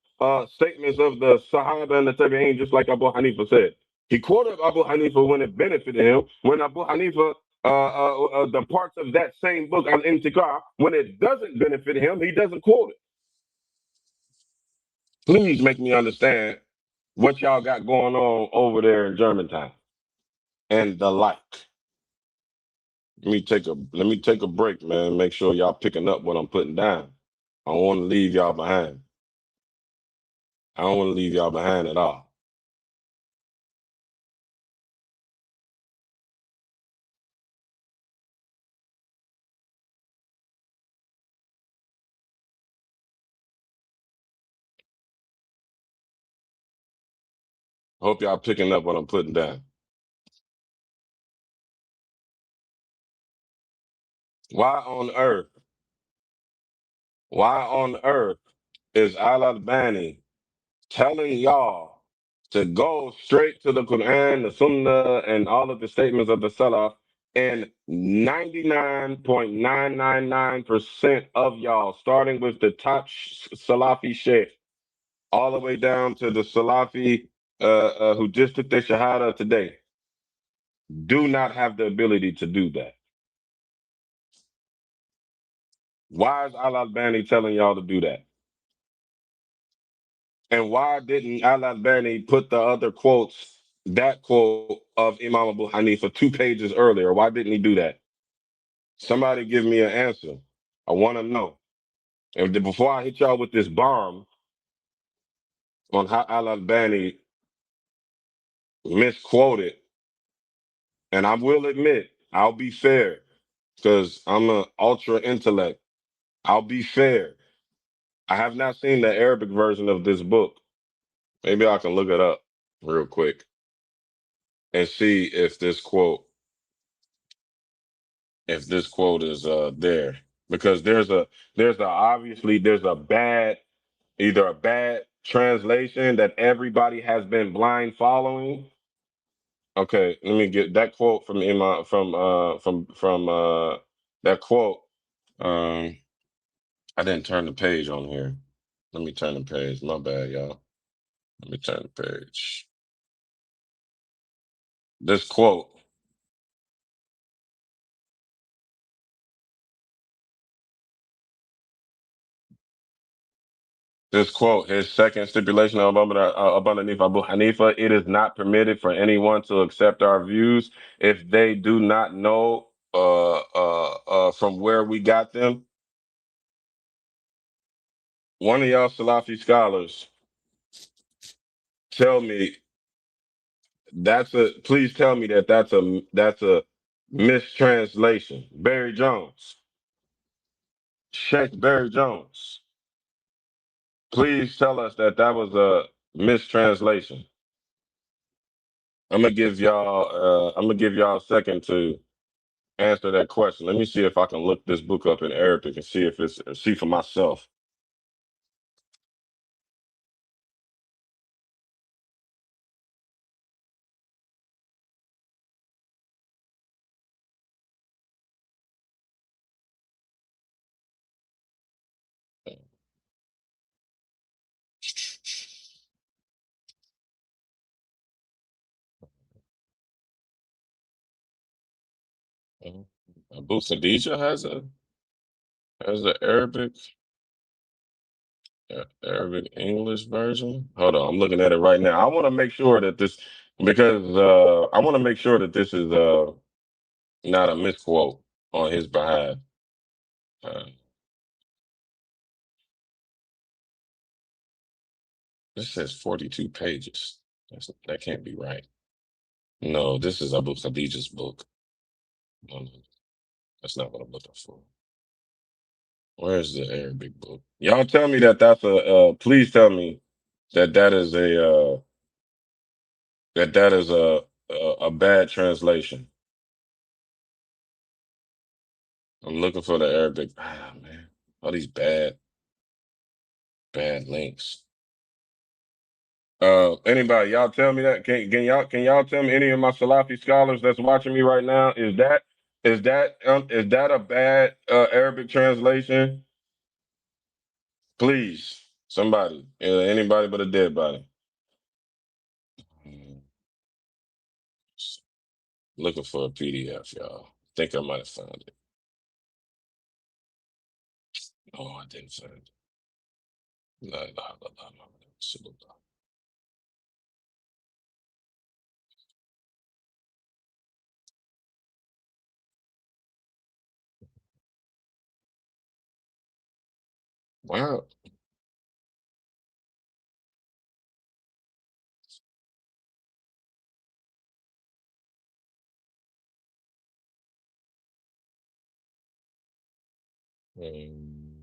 statements of the Sahaba and the Tabi'in, just like Abu Hanifa said? He quoted Abu Hanifa when it benefited him. When Abu Hanifa, the parts of that same book, Al Intiqah, when it doesn't benefit him, he doesn't quote it. Please make me understand what y'all got going on over there in Germantown and the like. Let me take a break, man. Make sure y'all picking up what I'm putting down. I don't want to leave y'all behind. I don't want to leave y'all behind at all. Hope y'all picking up what I'm putting down. Why on earth? Why on earth is Al Albani telling y'all to go straight to the Quran, the Sunnah, and all of the statements of the Salaf, and 99.999% of y'all, starting with the top Salafi sheikh, all the way down to the Salafi who just took their Shahada today, do not have the ability to do that. Why is Al Albani telling y'all to do that? And why didn't Al Albani put the other quotes, that quote of Imam Abu Hanifa, 2 pages earlier? Why didn't he do that? Somebody give me an answer. I want to know. And before I hit y'all with this bomb on how Al Albani misquoted, and I will admit, I'll be fair because I'm an ultra intellect. I'll be fair. I have not seen the Arabic version of this book. Maybe I can look it up real quick and see if this quote is there, because there's a obviously there's a bad, either a bad translation that everybody has been blind following. Okay, let me get that quote from Imam, from that quote. um I didn't turn the page on here. Let me turn the page, my bad, y'all. Let me turn the page. This quote. This quote, his second stipulation up underneath Abu Hanifa: it is not permitted for anyone to accept our views if they do not know from where we got them. One of y'all Salafi scholars tell me please tell me that's a mistranslation. Barry Jones, Sheikh Barry Jones, please tell us that was a mistranslation. I'm gonna give y'all a second to answer that question. Let me see if I can look this book up in Arabic and see for myself. Abu Khadija has a Arabic English version. Hold on, I'm looking at it right now. I want to make sure that this because I want to make sure that this is not a misquote on his behalf. Uh, this says 42 pages. That can't be right. No, this is Abu Khadija's book. No, no, that's not what I'm looking for. Where's the Arabic book? Y'all tell me that that's a. Please tell me that that is a bad translation. I'm looking for the Arabic. Ah man, all these bad links. Anybody, y'all tell me that? Can y'all tell me, any of my Salafi scholars that's watching me right now, is that a bad Arabic translation? Please, somebody, anybody but a dead body. Mm, Looking for a PDF, y'all. Think I might have found it. Oh, I didn't find it. La ilaha illallah Muhammadur Rasulullah. Wow. Um,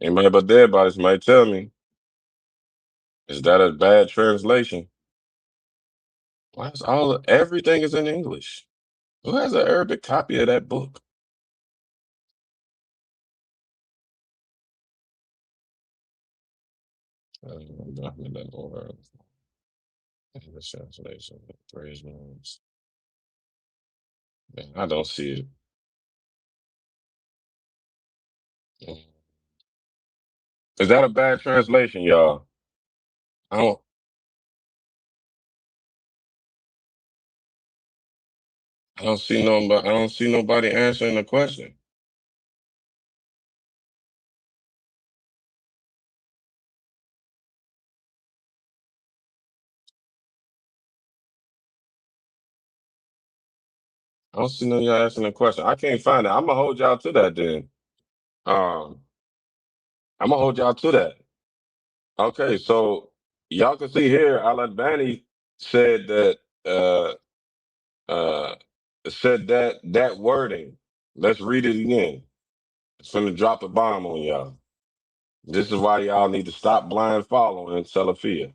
Anybody but dead bodies might tell me. Is that a bad translation? Why is everything is in English? Who has an Arabic copy of that book? Or English translation. Praise names. Man, I don't see it. Mm. Is that a bad translation, y'all? I don't. I don't see nobody. I don't see nobody answering the question. I don't see none of y'all answering the question. I can't find it. I'm gonna hold y'all to that then. Um, I'm gonna hold y'all to that. Okay, so y'all can see here, Al Bani said that uh uh said that wording. Let's read it again. It's gonna drop a bomb on y'all. This is why y'all need to stop blind following Salafia.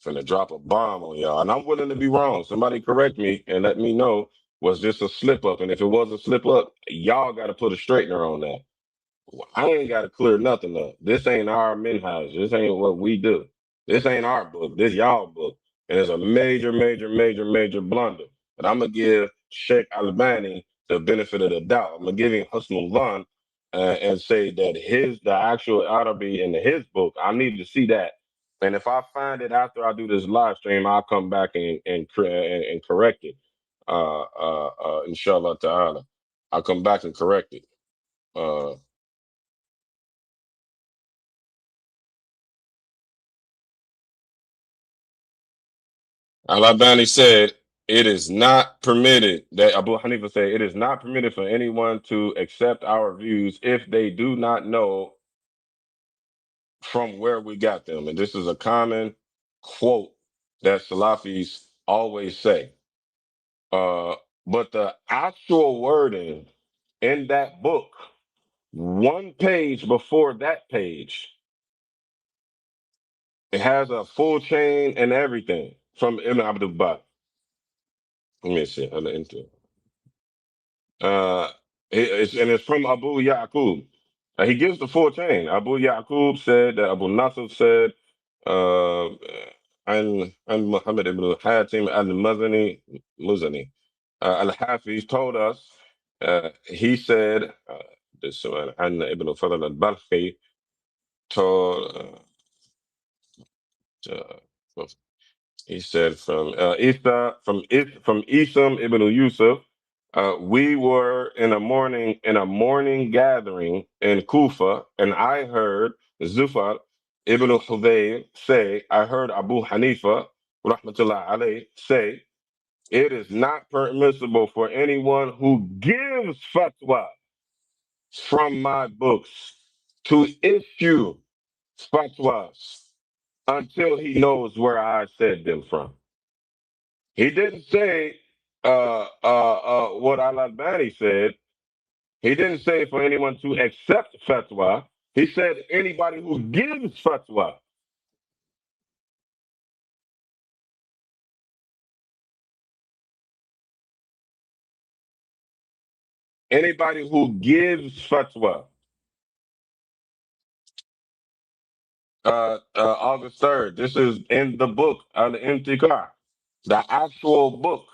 Finna drop a bomb on y'all. And I'm willing to be wrong. Somebody correct me and let me know, was this a slip up? And if it was a slip up, y'all got to put a straightener on that. I ain't got to clear nothing up. This ain't our minhaj. This ain't what we do. This ain't our book. This y'all book. And it's a major, major, major, major blunder. But I'm going to give Sheikh Albani the benefit of the doubt. I'm going to give him Husnul Zan and say that the actual Arabi in his book, I need to see that. And if I find it after I do this live stream, I'll come back and correct it. Inshallah ta'ala. I'll come back and correct it. Uh, Al-Albani said it is not permitted, that Abu Hanifa said it is not permitted for anyone to accept our views if they do not know from where we got them. And this is a common quote that Salafis always say. Uh, but the actual wording in that book, one page before that page, it has a full chain and everything from Ibn Abdul Bar. Let me see. Uh, it's from Abu Yaqub. He gives the full chain. Abu Yaqub said that Abu Nasr said, uh, and Muhammad ibn Hatim al-Muzani, al-Hafiz told us, he said, this one, and Ibn Fadl al-Balkhi told, uh, he said from Isam ibn Yusuf, we were in a morning gathering in Kufa, and I heard Zufar ibn Hudayr say, I heard Abu Hanifa rahmatullah alayh say, it is not permissible for anyone who gives fatwa from my books to issue fatwas until he knows where I said them from. He didn't say what Al Albani said. He didn't say for anyone to accept fatwa. He said anybody who gives fatwa. Anybody who gives fatwa. August 3rd. This is in the book, Al Intikar. The actual book.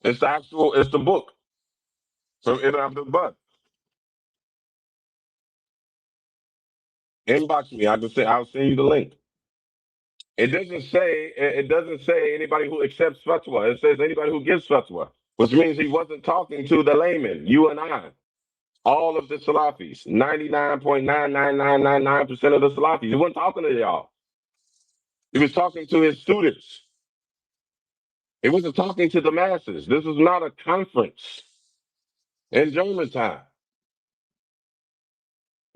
It's the book from Ibn Abdul Bud. Inbox me. I'll send you the link. It doesn't say anybody who accepts fatwa. It says anybody who gives fatwa, which means he wasn't talking to the layman, you and I. All of the Salafis, 99.99999% of the Salafis. He wasn't talking to y'all. He was talking to his students. He wasn't talking to the masses. This was not a conference in Germantown.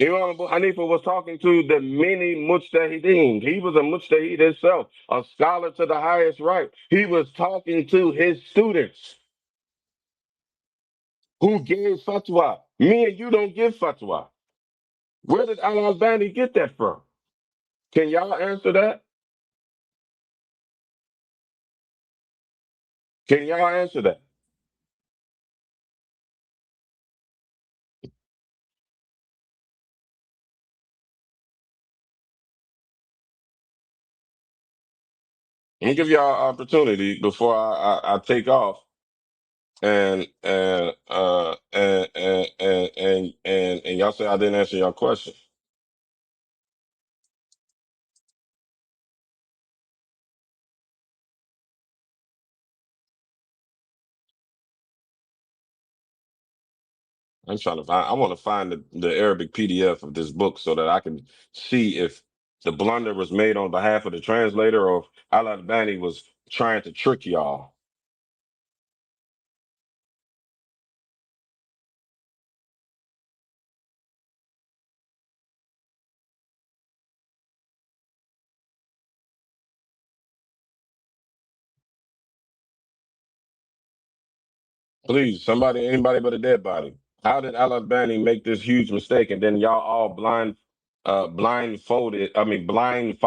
Imam Abu Hanifa was talking to the many mujtahideen. He was a mujtahid himself, a scholar to the highest right. He was talking to his students who gave fatwa. Me and you don't give fatwa. Where did Al Albani get that from? Can y'all answer that? Can y'all answer that? Let me give y'all an opportunity before I take off and y'all say I didn't answer your question. I'm trying to find. I want to find the Arabic PDF of this book so that I can see if the blunder was made on behalf of the translator or if Al Albani was trying to trick y'all. Please, somebody, anybody but a dead body. How did Al Albani make this huge mistake and then y'all all blindfolded? I mean, blind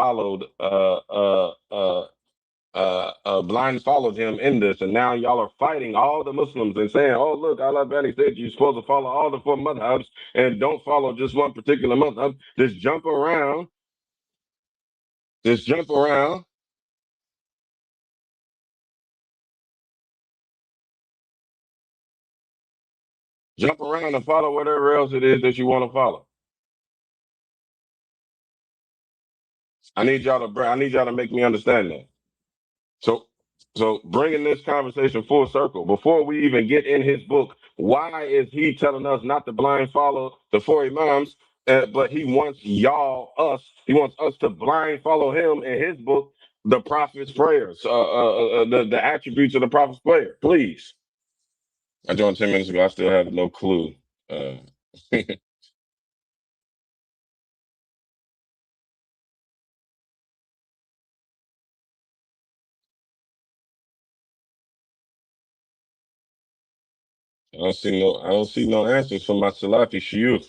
followed him in this, and now y'all are fighting all the Muslims and saying, "Oh, look, Allah Bani said you're supposed to follow all the four madhabs and don't follow just one particular madhab. Just jump around, jump around, and follow whatever else it is that you want to follow." I need y'all to make me understand that. So, so bringing this conversation full circle, before we even get in his book, why is he telling us not to blind follow the four imams, but he wants us to blind follow him in his book, the prophet's prayers, the attributes of the prophet's prayer. Please. I joined 10 minutes ago. I still have no clue. Uh, I I don't see no answers from my Salafi shuyukh.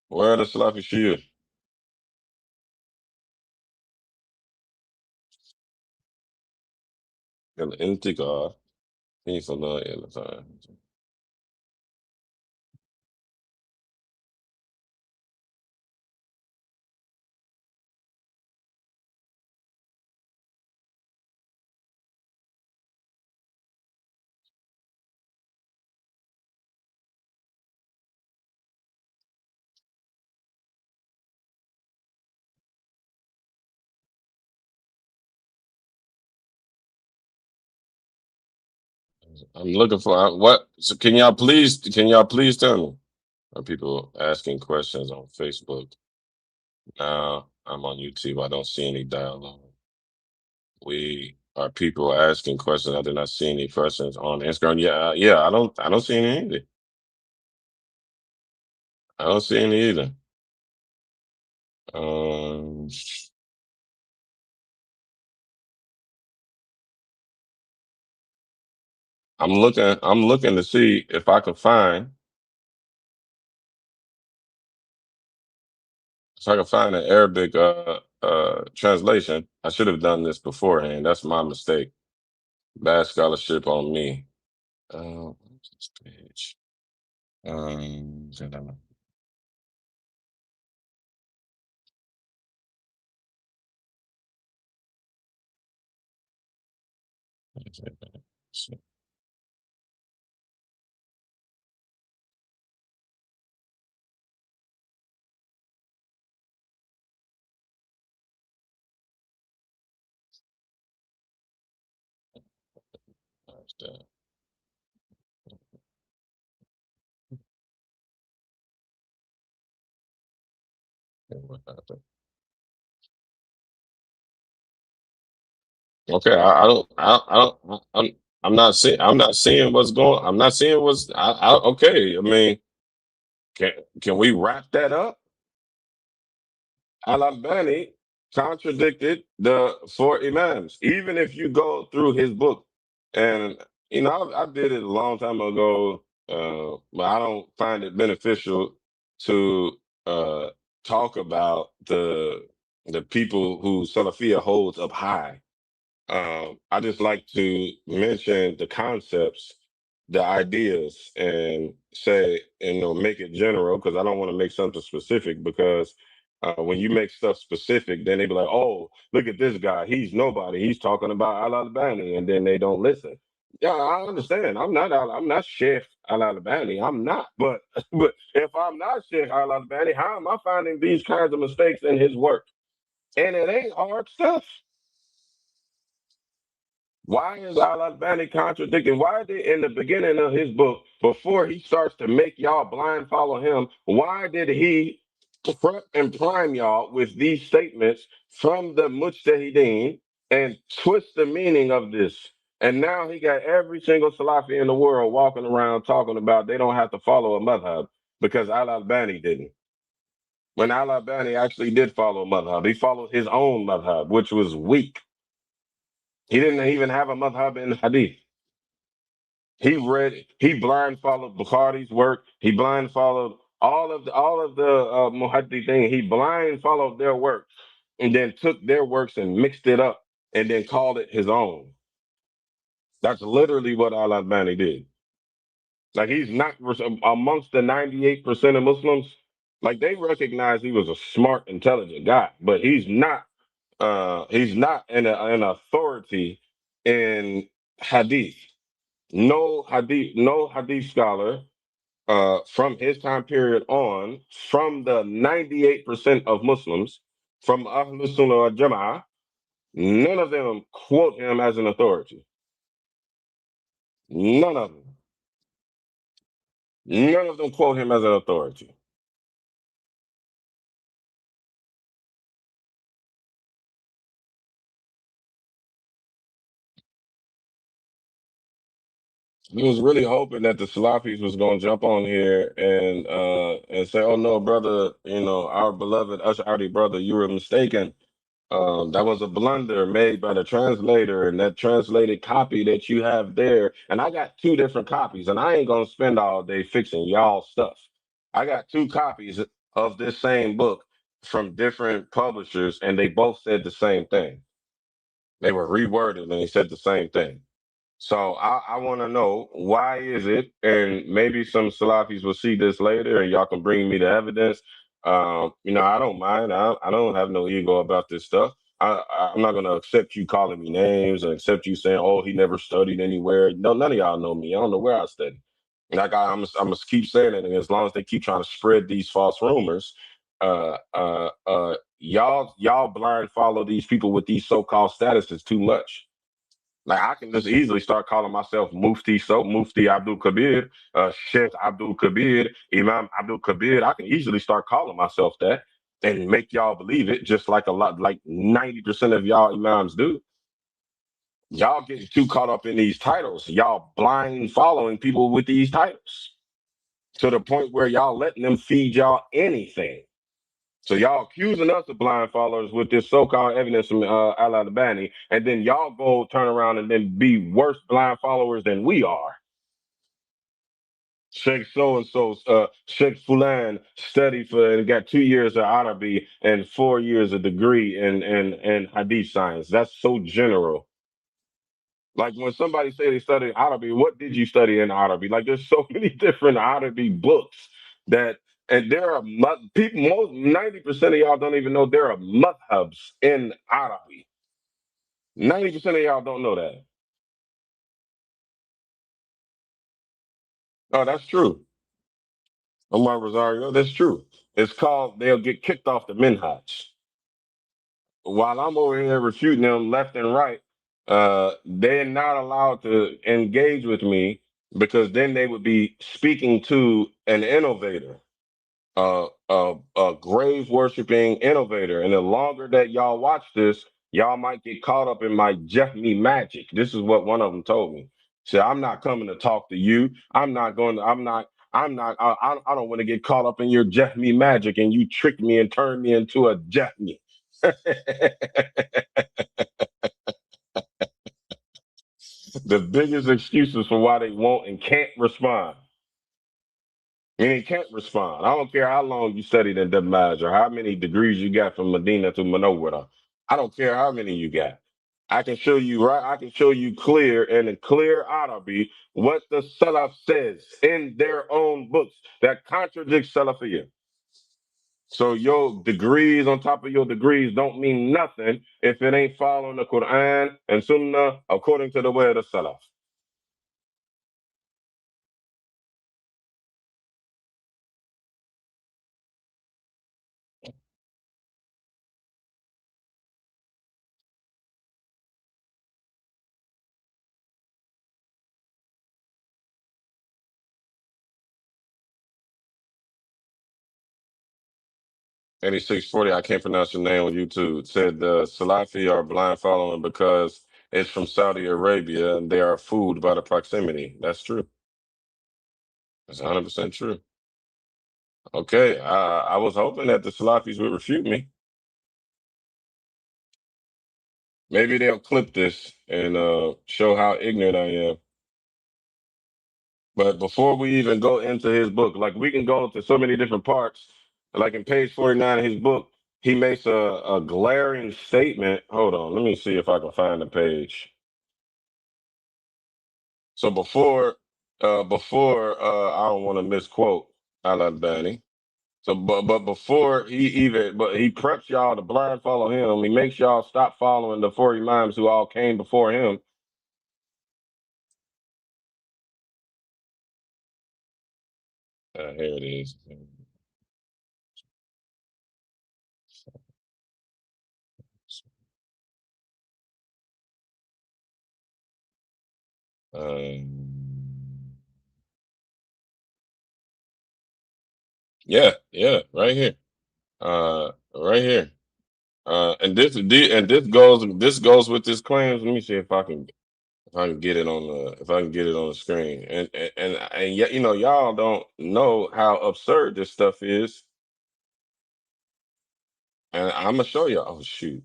Where are the Salafi shuyukh? الانتقاد في فضائل الفاعل. I'm looking for what. So can y'all please tell me? Are people asking questions on Facebook? Now I'm on YouTube. I don't see any dialogue. We are people asking questions. I did not see any questions on Instagram. Yeah, yeah. I don't see any either. I don't see any either. Um, I'm looking. I'm looking to see if I can find. If I can find an Arabic translation. I should have done this beforehand. That's my mistake. Bad scholarship on me. What's this page? Um, Okay, I'm not seeing what's going. I'm not seeing okay. I mean, can can we wrap that up? Al Albani contradicted the four imams. Even if you go through his book, and I did it a long time ago, but I don't find it beneficial to uh, talk about the people who Salafia holds up high. I just like to mention the concepts, the ideas, and say, make it general because I don't want to make something specific because when you make stuff specific, then they be like, oh, look at this guy. He's nobody. He's talking about Al Albani, and then they don't listen. Yeah, I understand. I'm not Sheikh Al Albani. I'm not. But but if I'm not Sheikh Al Albani, how am I finding these kinds of mistakes in his work? And it ain't hard stuff. Why is Al Albani contradicting? Why did in the beginning of his book, before he starts to make y'all blind follow him, why did he prep and prime y'all with these statements from the Mujtahideen and twist the meaning of this? And now he got every single Salafi in the world walking around talking about they don't have to follow a madhab because Al Albani didn't. When Al Albani actually did follow a madhab, he followed his own madhab, which was weak. He didn't even have a madhab in hadith. He blind followed Bukhari's work. He blind followed all of the muhaddithin. He blind followed their work and then took their works and mixed it up and then called it his own. That's literally what Al Albani did. Like he's not amongst the 98% of Muslims. Like they recognize he was a smart, intelligent guy, but he's not. He's not an authority in hadith. No hadith scholar from his time period on, from the 98% of Muslims, from Ahlus Sunnah wal Jama'ah, none of them quote him as an authority. None of them. None of them quote him as an authority. We was really hoping that the Salafis was gonna jump on here and say, "Oh no, brother, our beloved Ash'ari brother, you were mistaken. That was a blunder made by the translator, and that translated copy that you have there. And I got two different copies, and I ain't gonna spend all day fixing y'all stuff. I got two copies of this same book from different publishers, and they both said the same thing. They were reworded, and they said the same thing. So I want to know why is it, and maybe some Salafis will see this later, and y'all can bring me the evidence. I don't mind. I don't have no ego about this stuff. I'm not gonna accept you calling me names and accept you saying, "Oh, he never studied anywhere." No, none of y'all know me. I don't know where I studied. Like I'm gonna keep saying it, and as long as they keep trying to spread these false rumors, y'all blind follow these people with these so-called statuses too much. Like I can just easily start calling myself Mufti Abdul Kabir, Sheikh Abdul Kabir, Imam Abdul Kabir. I can easily start calling myself that and make y'all believe it, just like like 90% of y'all imams do. Y'all getting too caught up in these titles. Y'all blind following people with these titles to the point where y'all letting them feed y'all anything. So y'all accusing us of blind followers with this so-called evidence from Al Albani, and then y'all go turn around and then be worse blind followers than we are. Sheikh so and so, Sheikh Fulan studied for and got 2 years of Arabic and 4 years of degree in Hadith science. That's so general. Like when somebody say they studied Arabic, what did you study in Arabic? Like there's so many different Arabic books that, and there are people. Most 90% of y'all don't even know there are madhabs in Arabic. 90% of y'all don't know that. Oh, that's true. Omar Rosario, that's true. It's called they'll get kicked off the minhaj. While I'm over here refuting them left and right, they're not allowed to engage with me because then they would be speaking to an innovator, a grave worshiping innovator. And the longer that y'all watch this, y'all might get caught up in my Jeffney magic. This is what one of them told me. Said, I'm not coming to talk to you. I don't want to get caught up in your Jeffney magic and you trick me and turn me into a Jeffney. The biggest excuses for why they won't and can't respond. And he can't respond. I don't care how long you studied in Damascus or how many degrees you got from Medina to Munawwara. I don't care how many you got. I can show you right. I can show you clear and in clear Arabic what the Salaf says in their own books that contradicts Salafiyah. So your degrees on top of your degrees don't mean nothing if it ain't following the Quran and Sunnah according to the way of the Salaf. Eighty 640, I can't pronounce your name on YouTube. Said the Salafi are blind following because it's from Saudi Arabia and they are fooled by the proximity. That's true. That's 100% true. Okay, I was hoping that the Salafis would refute me. Maybe they'll clip this and show how ignorant I am. But before we even go into his book, like we can go to so many different parts. Like in page 49 of his book, he makes a glaring statement. Hold on, let me see if I can find the page. So before I don't want to misquote Al-Albani. So but before he preps y'all to blind follow him. He makes y'all stop following the four imams who all came before him. Here it is. Yeah, right here. Right here. And this goes with his claims. Let me see if I can get it on the screen. And yet y'all don't know how absurd this stuff is. And I'm gonna show you. Oh shoot!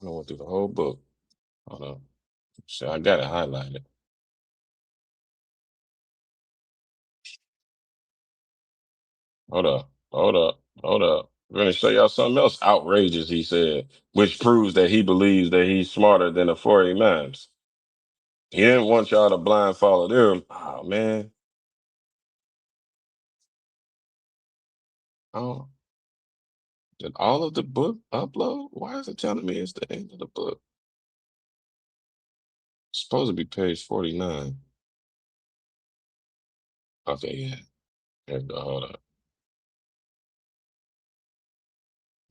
I went through the whole book. Hold on. So I got it highlighted. Hold up. Hold up. Hold up. We're gonna show y'all something else outrageous he said, which proves that he believes that he's smarter than the four imams. He didn't want y'all to blind follow them. Oh man. Oh, did all of the book upload? Why is it telling me it's the end of the book? It's supposed to be page 49. Okay, yeah. There we go. Hold up.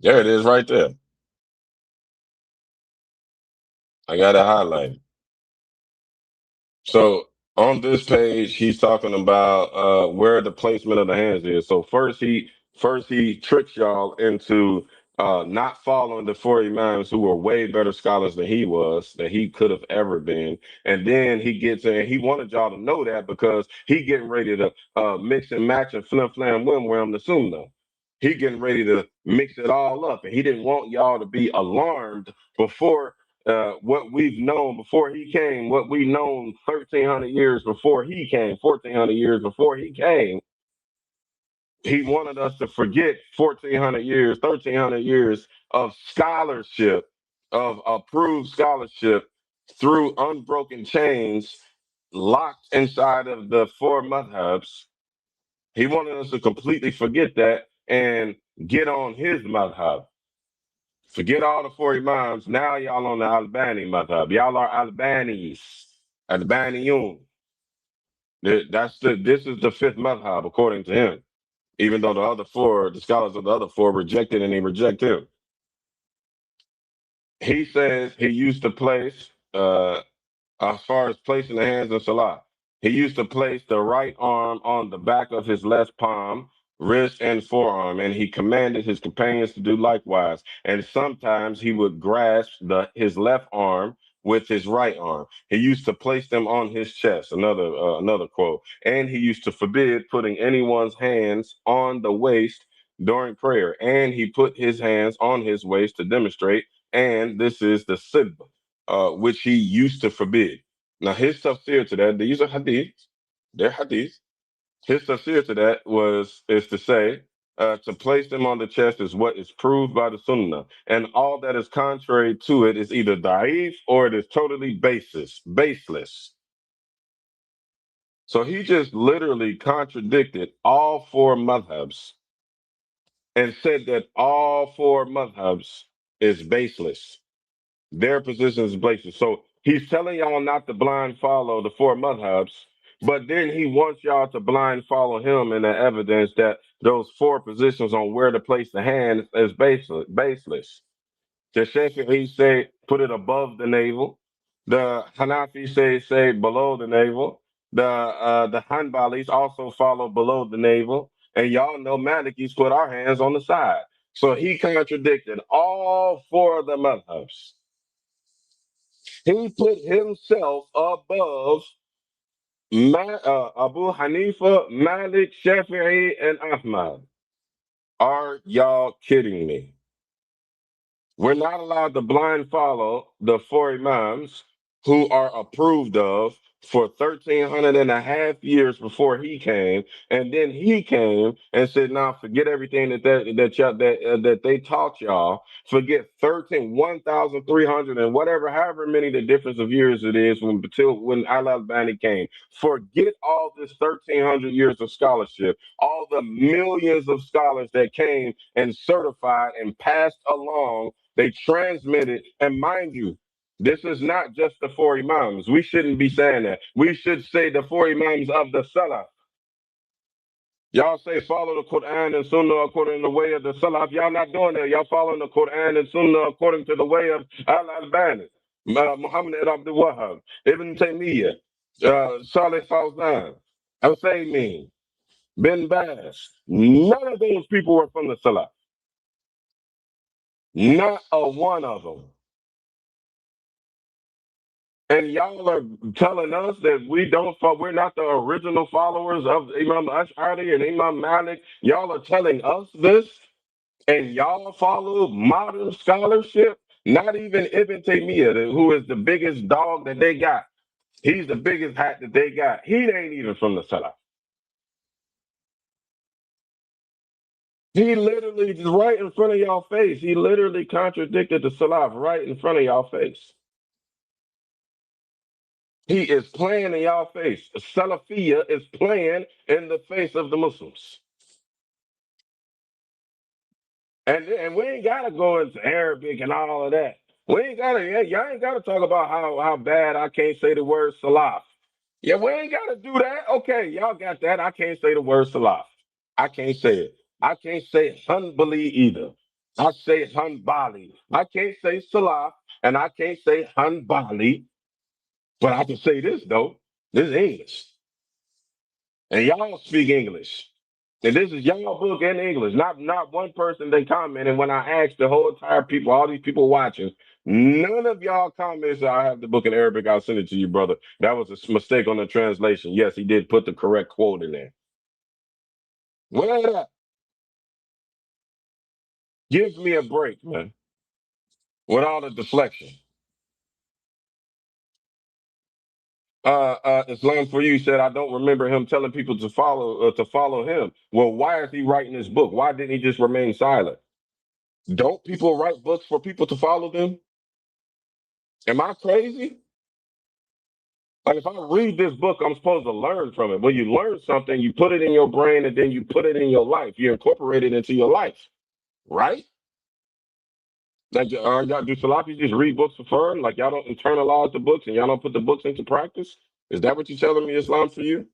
There it is right there. I got it highlighted. So on this page, he's talking about where the placement of the hands is. So first he tricks y'all into not following the four imams who were way better scholars than he was, that he could have ever been. And then he gets in. He wanted y'all to know that because he getting ready to mix and match and flim flam wim wham the sunnah. He getting ready to mix it all up, and he didn't want y'all to be alarmed before what we've known before he came, what we known 1,300 years before he came, 1,400 years before he came. He wanted us to forget 1,400 years, 1,300 years of scholarship, of approved scholarship through unbroken chains, locked inside of the four madhabs. He wanted us to completely forget that and get on his madhab. Forget all the four imams. Now y'all on the Albani madhab. Y'all are Albanis. Albaniyun. This is the fifth madhab according to him. Even though the scholars of the other four rejected and they reject him. He says he used to place as far as placing the hands in Salah. He used to place the right arm on the back of his left palm, wrist, and forearm, and he commanded his companions to do likewise. And sometimes he would grasp his left arm with his right arm. He used to place them on his chest. Another quote. And he used to forbid putting anyone's hands on the waist during prayer. And he put his hands on his waist to demonstrate. And this is the sib, which he used to forbid. Now his tafsir to that, these are hadith. They're hadith. His tafsir to that is to say to place them on the chest is what is proved by the Sunnah, and all that is contrary to it is either da'if or it is totally baseless. So he just literally contradicted all four madhabs and said that all four madhabs is baseless. Their position is baseless. So he's telling y'all not to blind follow the four madhabs, but then he wants y'all to blind follow him in the evidence that those four positions on where to place the hand is baseless. The Shafi'i say put it above the navel. The Hanafi say below the navel. The Hanbalis also follow below the navel. And y'all know Malikis put our hands on the side. So he contradicted all four of the madhabs. He put himself above Abu Hanifa, Malik, Shafi'i, and Ahmad. Are y'all kidding me? We're not allowed to blind follow the four Imams who are approved of for 1,300 and a half years before he came. And then he came and said, now forget everything that they taught y'all. Forget 1,300 and whatever, however many the difference of years it is until when Al-Albani came. Forget all this 1,300 years of scholarship, all the millions of scholars that came and certified and passed along. They transmitted, and mind you, this is not just the four Imams. We shouldn't be saying that. We should say the four Imams of the Salaf. Y'all say follow the Quran and Sunnah according to the way of the Salaf. Y'all not doing that. Y'all following the Quran and Sunnah according to the way of Al-Albani, Muhammad ibn Abdul Wahhab, Ibn Taymiyyah, Salih Fawzan, Al-Uthaymeen, Bin Baz. None of those people were from the Salaf. Not a one of them. And y'all are telling us that we're not the original followers of Imam Ash'ari and Imam Malik. Y'all are telling us this, and y'all follow modern scholarship. Not even Ibn Taymiyyah, who is the biggest dog that they got. He's the biggest hat that they got. He ain't even from the Salaf. He literally just right in front of y'all face. He literally contradicted the Salaf right in front of y'all face. He is playing in y'all face. Salafiyah is playing in the face of the Muslims. And we ain't gotta go into Arabic and all of that. We ain't gotta y'all ain't gotta talk about how bad I can't say the word salaf. Yeah, we ain't gotta do that. Okay, y'all got that. I can't say the word salaf. I can't say it. I can't say Hanbali either. I say Hanbali. I can't say salaf and I can't say Hanbali, but I can say this though. This is English. And y'all speak English. And this is y'all book in English. Not one person they commented when I asked the whole entire people, all these people watching. None of y'all comments. I have the book in Arabic. I'll send it to you, brother. That was a mistake on the translation. Yes, he did put the correct quote in there. Where that? Give me a break, man. With all the deflection. Islam for you said I don't remember him telling people to follow him. Well, why is he writing this book? Why didn't he just remain silent? Don't people write books for people to follow them? Am I crazy? Like if I read this book, I'm supposed to learn from it. When you learn something, you put it in your brain and then you put it in your life. You incorporate it into your life, right? Like, y'all do Salafi just read books for fun? Like y'all don't internalize the books and y'all don't put the books into practice? Is that what you're telling me, Islam for you?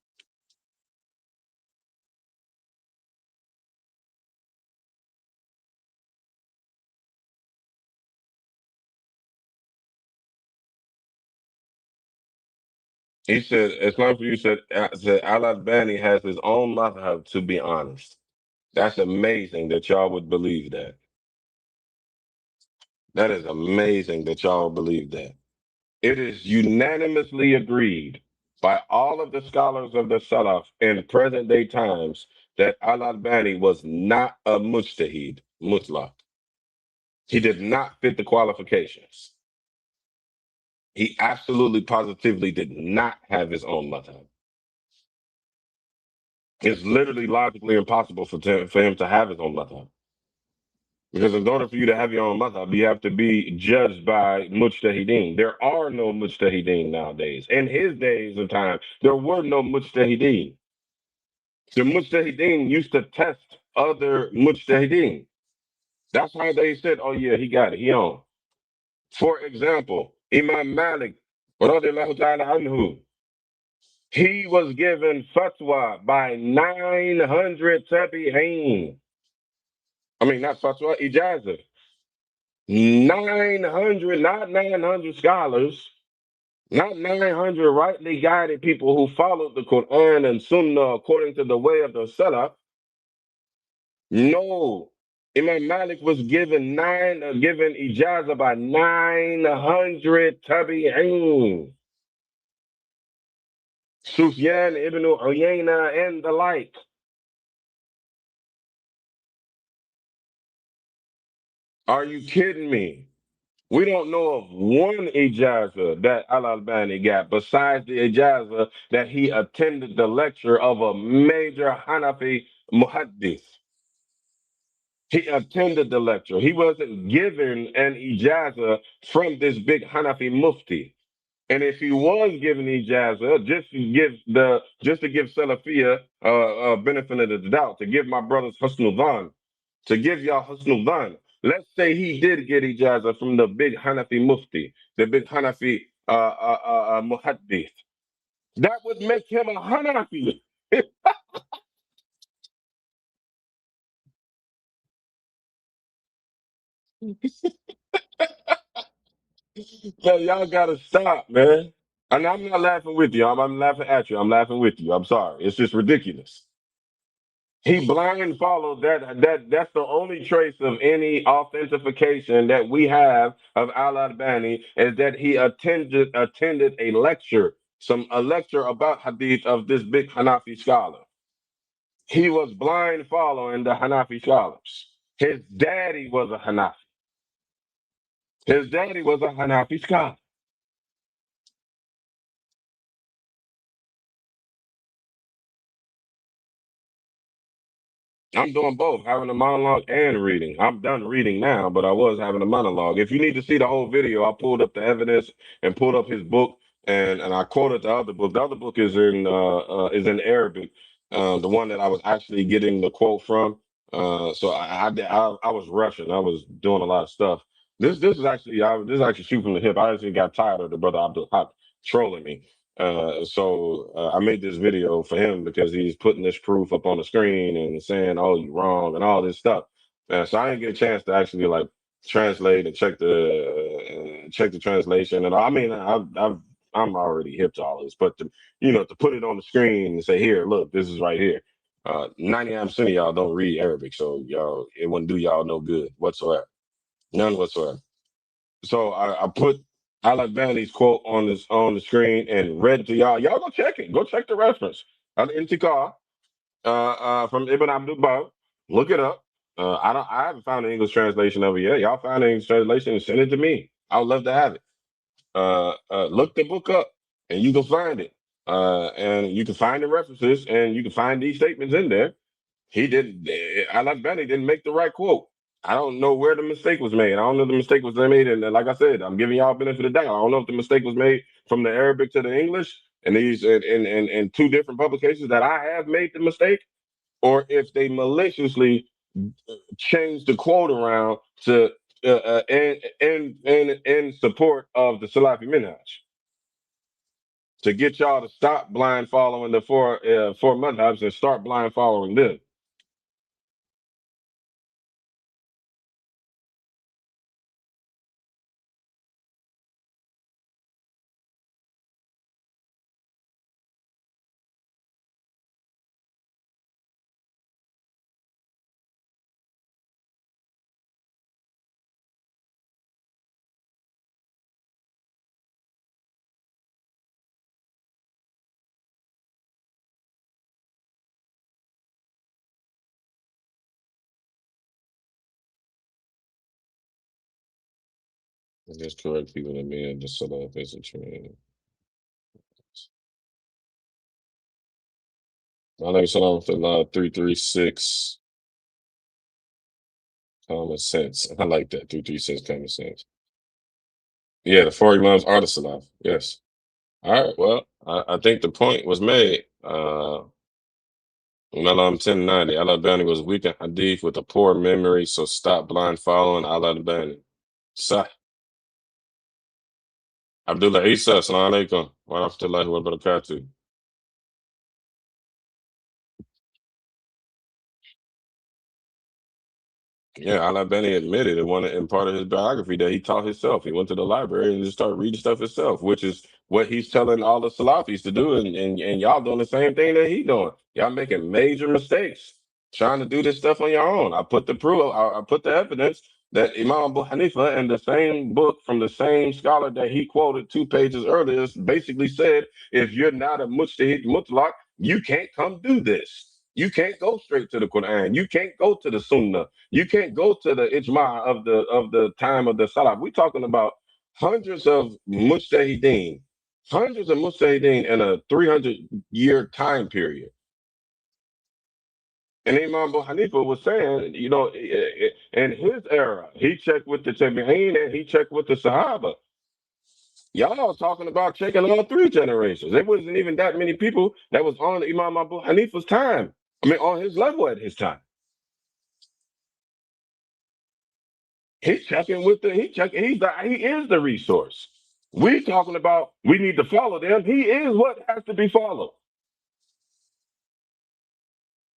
He said, Islam for you said Al-Albani has his own madhab, to be honest. That's amazing that y'all would believe that. That is amazing that y'all believe that. It is unanimously agreed by all of the scholars of the Salaf in present day times that Al Albani was not a mujtahid, mutlaq. He did not fit the qualifications. He absolutely positively did not have his own madhab. It's literally logically impossible for him to have his own madhab. Because in order for you to have your own madhab, you have to be judged by mujtahideen. There are no mujtahideen nowadays. In his days of time, there were no mujtahideen. The mujtahideen used to test other mujtahideen. That's how they said, oh yeah, he got it, he on. For example, Imam Malik, radiallahu ta'ala anhu, he was given fatwa by 900 tabi'een. I mean, not fatwa, ijazah. 900, not 900 scholars, not 900 rightly guided people who followed the Quran and Sunnah according to the way of the Salaf. No. Imam Malik was given ijazah by 900 tabi'een. Sufyan ibn Uyayna and the like. Are you kidding me? We don't know of one ijazah that Al-Albani got besides the ijazah that he attended the lecture of a major Hanafi muhaddith. He attended the lecture. He wasn't given an ijazah from this big Hanafi mufti. And if he was given ijazah, just to give Salafiyah benefit of the doubt, to give my brothers husnul dhan, to give y'all husnul dhan. Let's say he did get ijazah from the big Hanafi mufti, the big Hanafi muhaddith. That would make him a Hanafi. So y'all gotta stop, man. And I'm not laughing with you. I'm laughing at you. I'm laughing with you. I'm sorry. It's just ridiculous. He blind followed that's the only trace of any authentication that we have of Al Albani is that he attended a lecture about hadith of this big Hanafi scholar. He was blind following the Hanafi scholars. His daddy was a Hanafi. His daddy was a Hanafi scholar. I'm doing both, having a monologue and reading. I'm done reading now, but I was having a monologue. If you need to see the whole video, I pulled up the evidence and pulled up his book, and I quoted the other book. The other book is in Arabic, the one that I was actually getting the quote from. So I was rushing. I was doing a lot of stuff. This is actually shooting from the hip. I actually got tired of the brother Abdul Haq trolling me. I made this video for him because he's putting this proof up on the screen and saying, "Oh, you wrong," and all this stuff. So I didn't get a chance to actually like translate and check the translation. And I mean, I'm already hip to all this, but to put it on the screen and say, "Here, look, this is right here." 99% of y'all don't read Arabic, so y'all it wouldn't do y'all no good whatsoever, none whatsoever. So I put Al Albani's quote on the screen and read it to y'all. Y'all go check it. Go check the reference. Al Intiqah from Ibn Abdul Bar. Look it up. I haven't found an English translation of it yet. Y'all found an English translation and send it to me. I would love to have it. Look the book up and you can find it. And you can find the references and you can find these statements in there. He didn't. Al Albani didn't make the right quote. I don't know where the mistake was made. I don't know if the mistake was made, and like I said, I'm giving y'all benefit of the doubt. I don't know if the mistake was made from the Arabic to the English, and these in two different publications that I have made the mistake, or if they maliciously changed the quote around to in support of the Salafi Minhaj to get y'all to stop blind following the four madhabs and start blind following them. Just correct people that mean just sort of is a trend. Alayhi salam to 336 common sense. I like that. 336 common sense. Yeah, the four imams are the salaf. Yes. All right. Well, I think the point was made. Malam 1090. Al Albani was weak in hadith with a poor memory, so stop blind following Al Albani. Sah. Abdullah Isa, assalamu alaikum. Wa rahmatullahi wa barakatuh. Yeah, Ala Benny admitted in part of his biography that he taught himself. He went to the library and just started reading stuff himself, which is what he's telling all the Salafis to do, and y'all doing the same thing that he doing. Y'all making major mistakes trying to do this stuff on your own. I put the proof, I put the evidence that Imam Abu Hanifa in the same book from the same scholar that he quoted 2 pages earlier basically said, if you're not a mujtahid mutlaq, you can't come do this. You can't go straight to the Quran. You can't go to the Sunnah. You can't go to the ijma of the time of the salaf. We're talking about hundreds of mujtahideen, hundreds of mujtahideen in a 300-year time period. And Imam Abu Hanifa was saying, in his era, he checked with the Tabi'een and he checked with the Sahaba. Y'all was talking about checking all 3 generations. There wasn't even that many people that was on Imam Abu Hanifa's time. I mean, on his level at his time. He's checking with the he checking. He is the resource. We talking about we need to follow them. He is what has to be followed.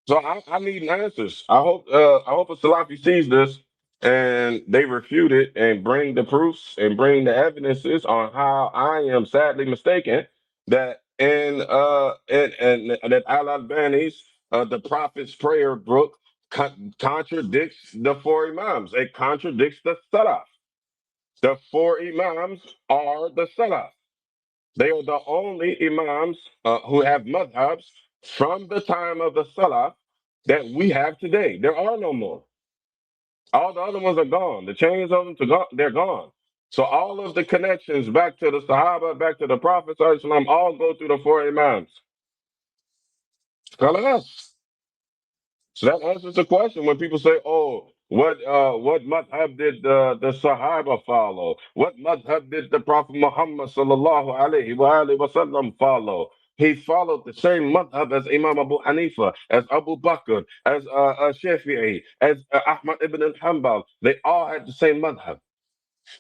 So I need answers. I hope a Salafi sees this and they refute it and bring the proofs and bring the evidences on how I am sadly mistaken that and that Al Albani's the Prophet's Prayer book contradicts the four Imams. It contradicts the Salaf. The four Imams are the Salaf. They are the only Imams who have madhabs from the time of the Salaf that we have today. There are no more. All the other ones are gone. The chains of them, they're gone. So all of the connections back to the Sahaba, back to the Prophet, all go through the four Imams. Khalas. So that answers the question when people say, "Oh, what madhab did the Sahaba follow? What madhab did the Prophet Muhammad sallallahu alaihi wasallam follow?" He followed the same madhab as Imam Abu Hanifa, as Abu Bakr, as Shafi'i, as Ahmad ibn al-Hanbal. They all had the same madhab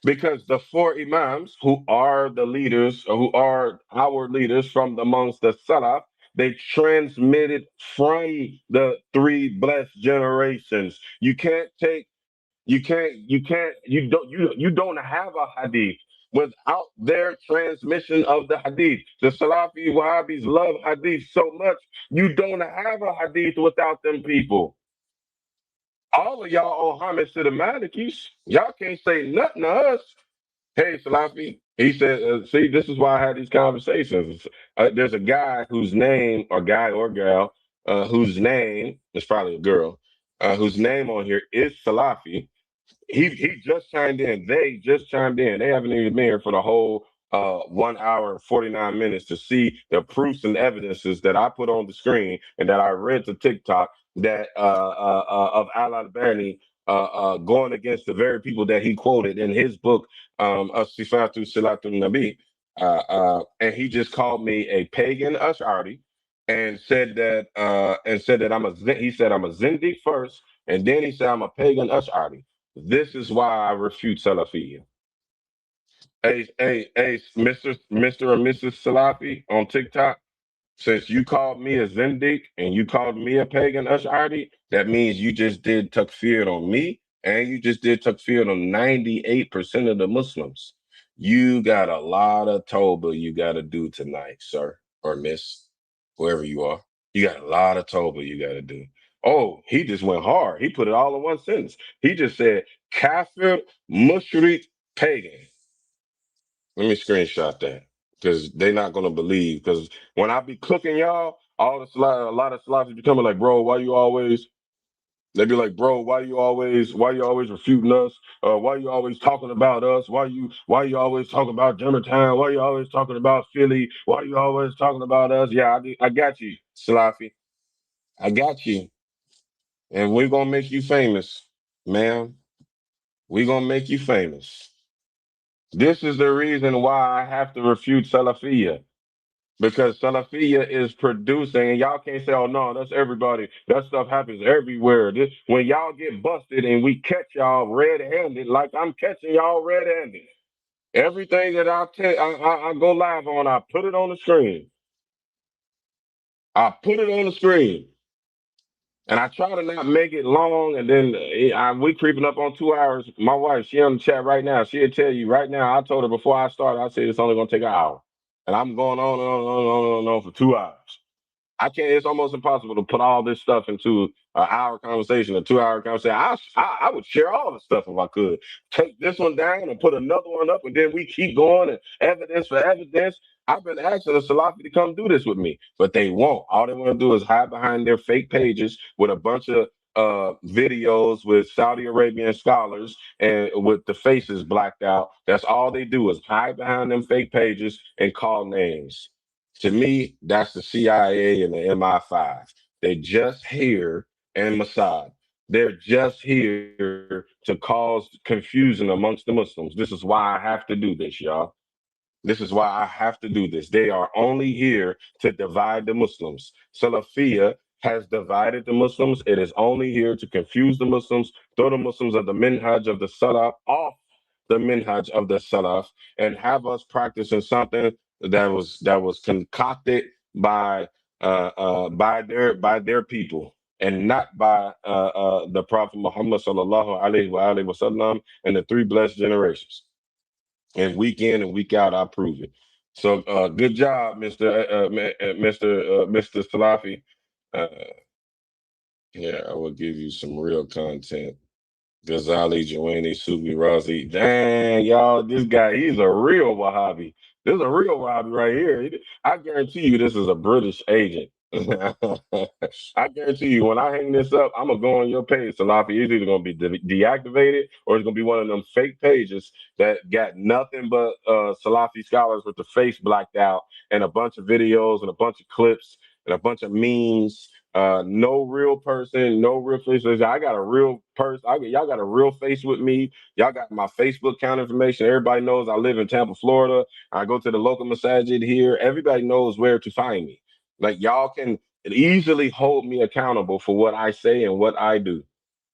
because the four imams who are the leaders, who are our leaders from amongst the salaf, they transmitted from the three blessed generations. You don't have a hadith without their transmission of the hadith. The Salafi Wahhabis love hadith so much, you don't have a hadith without them people. All of y'all owe homage to the Malikis. Y'all can't say nothing to us. Hey, Salafi. He said, see, this is why I had these conversations. There's a guy whose name, or guy or gal, whose name is probably a girl, whose name on here is Salafi. He just chimed in. They just chimed in. They haven't even been here for the whole 1 hour and 49 minutes to see the proofs and evidences that I put on the screen and that I read to TikTok that of Al Albani going against the very people that he quoted in his book, Sifatu Silatul Nabi. And he just called me a pagan Ash'ari and said that he said I'm a Zindiq first, and then he said I'm a pagan Ash'ari. This is why I refute Salafiyya. Hey, Mr. or Mrs. Salafi on TikTok, since you called me a Zindiq and you called me a pagan Ash'ari, that means you just did takfir on me and you just did takfir on 98% of the Muslims. You got a lot of Toba you got to do tonight, sir or miss, whoever you are. You got a lot of Toba you got to do. Oh, he just went hard. He put it all in one sentence. He just said, kafir, mushrik, pagan. Let me screenshot that because they're not gonna believe. Because when I be cooking y'all, a lot of slots be coming like, bro, why you always? They be like, bro, why you always refuting us? Why you always talking about us? Why you always talking about Germantown? Why you always talking about Philly? Why you always talking about us? Yeah, I got you, Salafi. I got you. And we're gonna make you famous, ma'am. We're gonna make you famous. This is the reason why I have to refute Salafiyah. Because Salafiyah is producing, and y'all can't say, oh no, that's everybody. That stuff happens everywhere. This when y'all get busted and we catch y'all red-handed, like I'm catching y'all red-handed. Everything that I go live on, I put it on the screen. I put it on the screen. And I try to not make it long, and then we creeping up on 2 hours. My wife, she on the chat right now. She'll tell you right now. I told her before I started. I said it's only gonna take an hour, and I'm going on and on and on and on and on for 2 hours. I can't. It's almost impossible to put all this stuff into an hour conversation, a 2 hour conversation. I would share all the stuff if I could. Take this one down and put another one up, and then we keep going and evidence for evidence. I've been asking the Salafi to come do this with me, but they won't. All they want to do is hide behind their fake pages with a bunch of videos with Saudi Arabian scholars and with the faces blacked out. That's all they do is hide behind them fake pages and call names. To me, that's the CIA and the MI5. They're just here and Mossad. They're just here to cause confusion amongst the Muslims. This is why I have to do this, y'all. This is why I have to do this. They are only here to divide the Muslims. Salafia has divided the Muslims. It is only here to confuse the Muslims, throw the Muslims of the minhaj of the Salaf off the minhaj of the Salaf, and have us practicing something that was concocted by their people and not by the Prophet Muhammad sallallahu alaihi wasallam and the three blessed generations. And week in and week out, I prove it. So good job, Mr. Salafi. Uh, yeah, I will give you some real content. Ghazali, Joanne, Subi, Razi. Dang, y'all, this guy, he's a real Wahhabi. This is a real Wahhabi right here. I guarantee you this is a British agent. I guarantee you, when I hang this up, I'm gonna go on your page, Salafi. It's either gonna be deactivated or it's gonna be one of them fake pages that got nothing but Salafi scholars with the face blacked out and a bunch of videos and a bunch of clips and a bunch of memes. No real person, no real face. I got a real person. Y'all got a real face with me. Y'all got my Facebook account information. Everybody knows I live in Tampa, Florida. I go to the local masajid here. Everybody knows where to find me. Like y'all can easily hold me accountable for what I say and what I do.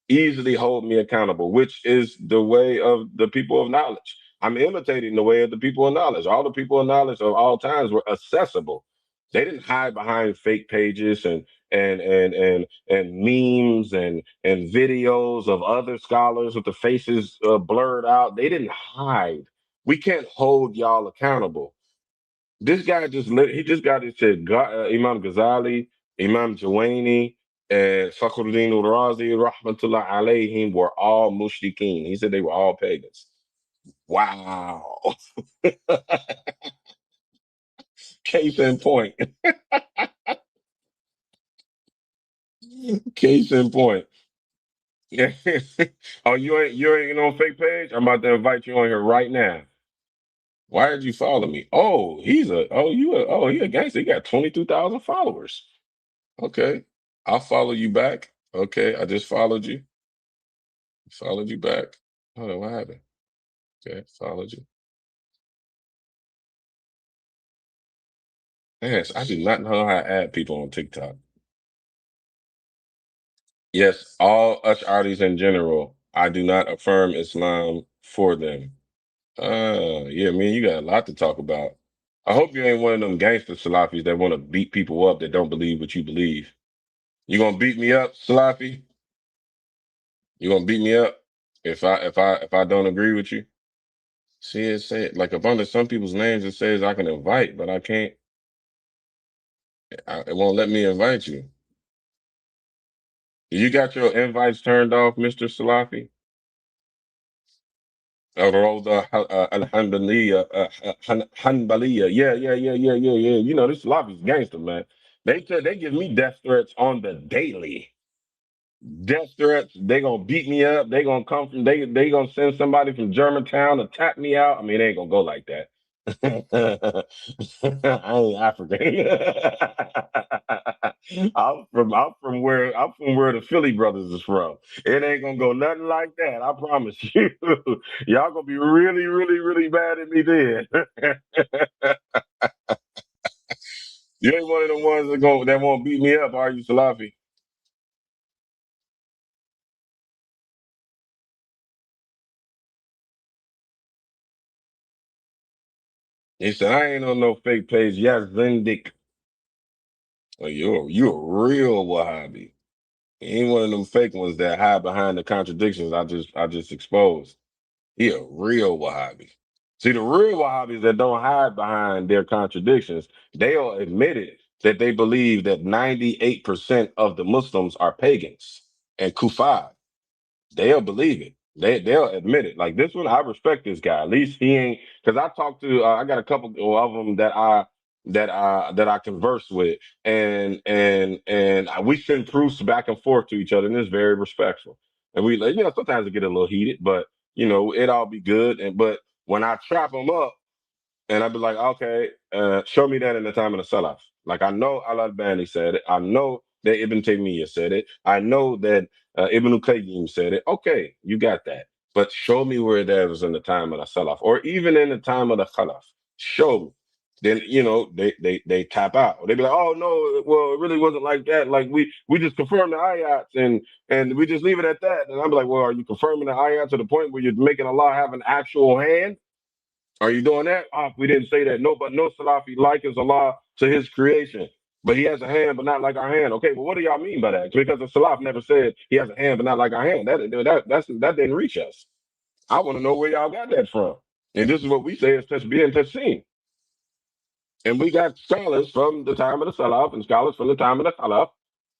Easily hold me accountable, which is the way of the people of knowledge. I'm imitating the way of the people of knowledge. All the people of knowledge of all times were accessible. They didn't hide behind fake pages and memes and videos of other scholars with the faces blurred out. They didn't hide. We can't hold y'all accountable. This guy he just got it said Imam Ghazali, Imam Jawaini, and Fakhruddin al-Razi, rahmatullah alayhim, were all mushrikeen. He said they were all pagans. Wow. Case in point. Case in point. Oh, you ain't on fake page? I'm about to invite you on here right now. Why did you follow me? Oh, he a gangster. He got 22,000 followers. Okay. I'll follow you back. Okay, I just followed you. Followed you back. Hold on, what happened? Okay, followed you. Yes, I do not know how to add people on TikTok. Yes, all Ash'aris in general. I do not affirm Islam for them. Yeah, man, you got a lot to talk about. I hope you ain't one of them gangster Salafis that want to beat people up that don't believe what you believe. You gonna beat me up, Salafi? You gonna beat me up if I don't agree with you? See, it said like up under some people's names, it says I can invite, but I can't. It won't let me invite you. You got your invites turned off, Mr. Salafi? Roda Alhamdulillah, Hanbaliya. Yeah. You know, this Salafi's gangster, man. They give me death threats on the daily. Death threats. They gonna beat me up. They gonna come from. They gonna send somebody from Germantown to tap me out. I mean, they ain't gonna go like that. I ain't African. I'm from where the Philly brothers is from. It ain't gonna go nothing like that. I promise you. Y'all gonna be really, really, really mad at me then. You ain't one of the ones that won't beat me up, are you, Salafi? He said, I ain't on no fake page. Yes, Zindik. Oh, you a real Wahhabi. He ain't one of them fake ones that hide behind the contradictions I just exposed. He a real Wahhabi. See, the real Wahhabis that don't hide behind their contradictions, they'll admit it that they believe that 98% of the Muslims are pagans and kufar. They'll believe it. They'll admit it. Like this one, I respect this guy. At least he ain't because I talked to I got a couple of them that I converse with, and we send proofs back and forth to each other, and it's very respectful. And we like sometimes it get a little heated, but it all be good. And but when I trap them up. And I'd be like, okay, show me that in the time of the Salaf. Like I know Al Albani said it. I know that Ibn Taymiyyah said it. I know that Ibn Qayyim said it. Okay, you got that. But show me where that was in the time of the Salaf, or even in the time of the Khalaf. Show me. Then they tap out. They be like, oh no, well it really wasn't like that. Like we just confirm the ayats and we just leave it at that. And I'm like, well, are you confirming the ayat to the point where you're making Allah have an actual hand? Are you doing that? We didn't say that. No, but no Salafi likens Allah to his creation. But he has a hand, but not like our hand. Okay, well, what do y'all mean by that? Because the Salaf never said he has a hand, but not like our hand. That didn't reach us. I want to know where y'all got that from. And this is what we say is Tashbih and Tashseen. And we got scholars from the time of the Salaf and scholars from the time of the Khalaf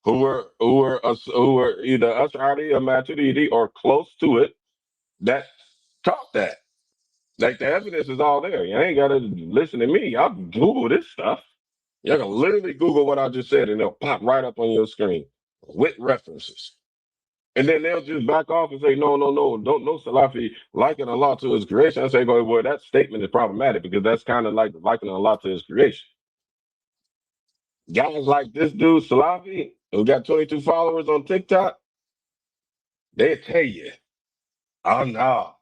who were either Ash'ari or Maturidi or close to it that taught that. Like the evidence is all there. You ain't gotta listen to me. Y'all can Google this stuff. Y'all can literally Google what I just said, and it'll pop right up on your screen with references. And then they'll just back off and say, no, no, no, don't no Salafi liken Allah to his creation. I say, well, that statement is problematic because that's kind of like likening Allah to his creation. Guys like this dude, Salafi, who got 22 followers on TikTok, they tell you, oh no.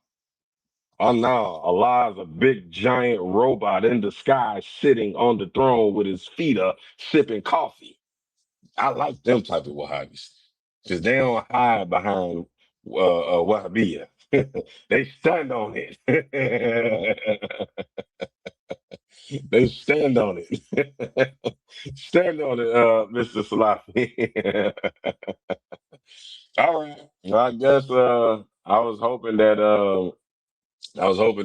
Oh no, Allah is a big giant robot in the sky sitting on the throne with his feet up, sipping coffee. I like them type of Wahhabis because they don't hide behind Wahhabiyah. They stand on it. They stand on it. Stand on it, Mr. Salafi. All right. Well, I guess I was hoping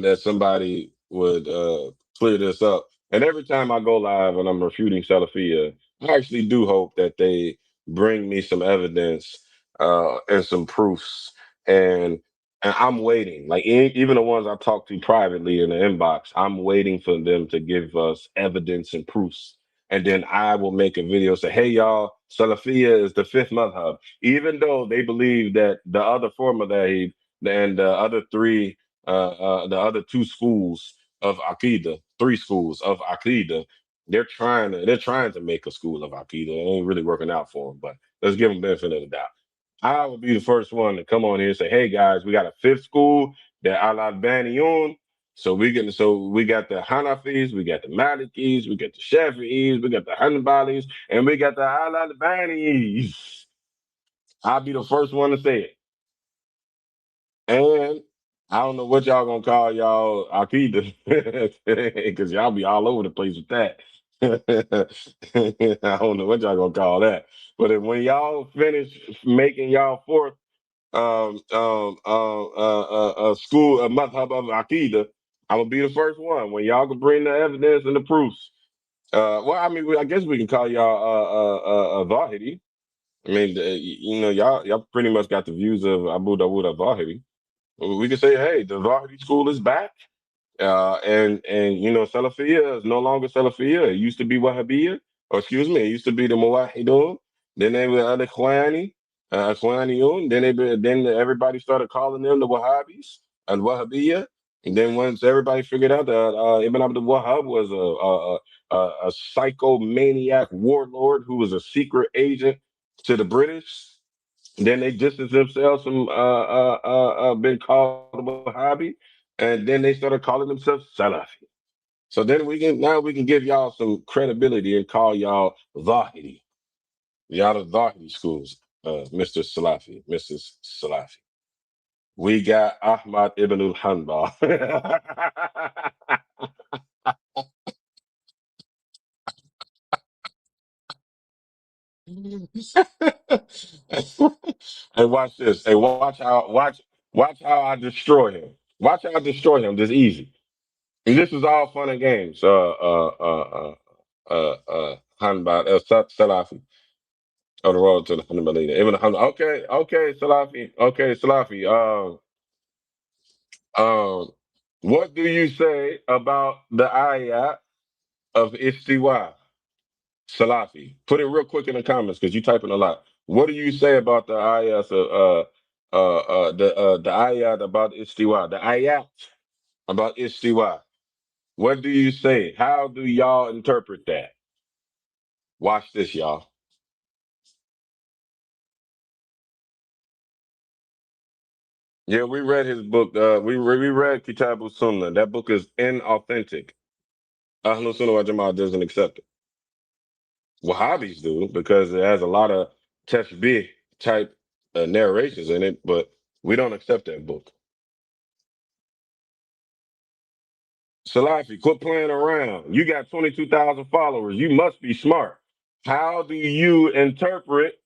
that somebody would clear this up. And every time I go live and I'm refuting Salafia, I actually do hope that they bring me some evidence and some proofs. And and I'm waiting. Like even the ones I talk to privately in the inbox, I'm waiting for them to give us evidence and proofs. And then I will make a video say, "Hey y'all, Salafia is the fifth madhab." Even though they believe that the other four madhab and the other two schools of Aqidah, three schools of Aqidah, they're trying to make a school of Aqidah. It ain't really working out for them, but let's give them benefit of the doubt. I would be the first one to come on here and say, "Hey guys, we got a fifth school that Al Baniyun. So we got the Hanafis, we got the Malikis, we got the Shafi'is, we got the Hanbalis, and we got the Al Banis." I'll be the first one to say it. And I don't know what y'all gonna call y'all Akida because y'all be all over the place with that. I don't know what y'all gonna call that. But when y'all finish making y'all fourth school a madhab of Akida, I'm gonna be the first one when y'all can bring the evidence and the proofs. Well, I mean, I guess we can call y'all Zahiri. I mean, y'all pretty much got the views of Abu Dawud al-Zahiri. We could say, hey, the Zahiri school is back. And Salafiyah is no longer Salafiyah. It used to be Wahhabiyah, or excuse me, it used to be the Muwahidun. Then they were Al Ikhwani, Ikhwaniyun. Then everybody started calling them the Wahhabis and Wahhabiyah. And then once everybody figured out that Ibn Abdul Wahhab was a psychomaniac warlord who was a secret agent to the British, then they distanced themselves from being called Wahhabi, and then they started calling themselves Salafi. So then we can give y'all some credibility and call y'all Zahiri. Y'all the Zahiri schools, Mr. Salafi, Mrs. Salafi. We got Ahmad ibn al-Hanbal. And watch this. Hey, watch how I destroy him. Watch how I destroy him. This easy. And this is all fun and games. Hanbal, Salafi. On the road to the Hanbali. Okay, okay, Salafi. Okay, Salafi. Um, what do you say about the ayat of istiwa? Salafi. Put it real quick in the comments because you typing a lot. What do you say about the ayat of the ayat about istiwa? The ayat about istiwa. What do you say? How do y'all interpret that? Watch this, y'all. Yeah, we read his book. We read Kitab Sunnah. That book is inauthentic. Ahlul Sunnah wal Jama'ah doesn't accept it. Wahhabis do because it has a lot of tashbih type narrations in it, but we don't accept that book. Salafi, quit playing around. You got 22,000 followers. You must be smart. How do you interpret?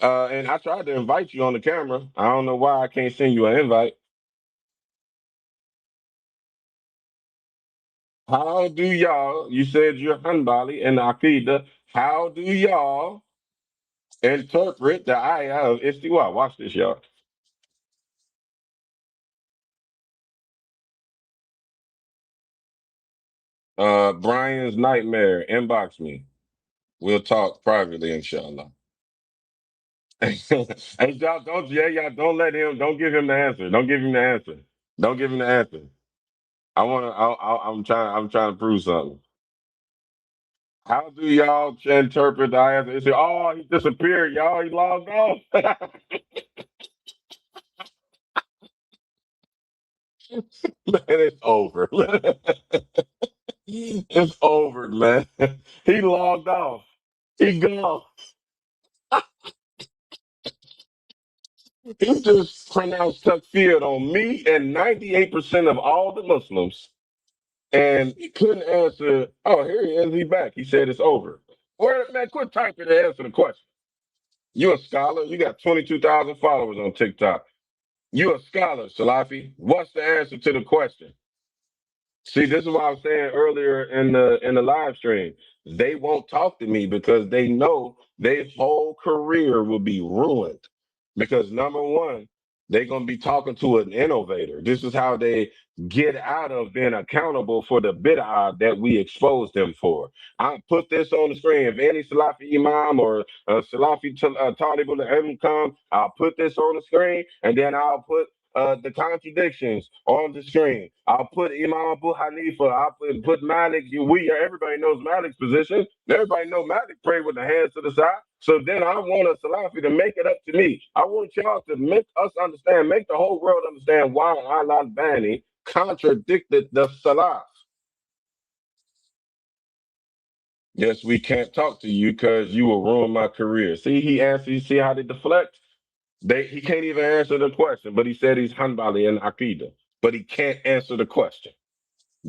And I tried to invite you on the camera. I don't know why I can't send you an invite. How do y'all, you said you're Hanbali and Aqidah, how do y'all interpret the ayah of istiwa? Watch this, y'all. Brian's Nightmare, inbox me. We'll talk privately, inshallah. Hey, y'all, y'all, don't let him, don't give him the answer. Don't give him the answer. Don't give him the answer. I'm trying to prove something. How do y'all interpret the ayah? They say, oh, he disappeared, y'all. He logged off. Man, it's over. It's over, man. He logged off. He gone. He just pronounced takfir on me and 98% of all the Muslims. And he couldn't answer. Oh, here he is. He back. He said it's over. Where, man, quit typing to answer the question. You a scholar. You got 22,000 followers on TikTok. You a scholar, Salafi. What's the answer to the question? See, this is what I was saying earlier in the live stream. They won't talk to me because they know their whole career will be ruined. Because number one, they're gonna be talking to an innovator. This is how they get out of being accountable for the bid'ah that we exposed them for. I put this on the screen. If any Salafi Imam or Salafi Talib will come, I'll put this on the screen, and then I'll put the contradictions on the screen. I'll put Imam Abu Hanifa. I'll put Malik. Everybody knows Malik's position. Everybody knows Malik prayed with the hands to the side. So then I want a Salafi to make it up to me. I want y'all to make us understand, make the whole world understand why Allah Bani contradicted the Salaf. Yes, we can't talk to you because you will ruin my career. See, he answered. You see how they deflect? He can't even answer the question, but he said he's Hanbali and Aqidah, but he can't answer the question.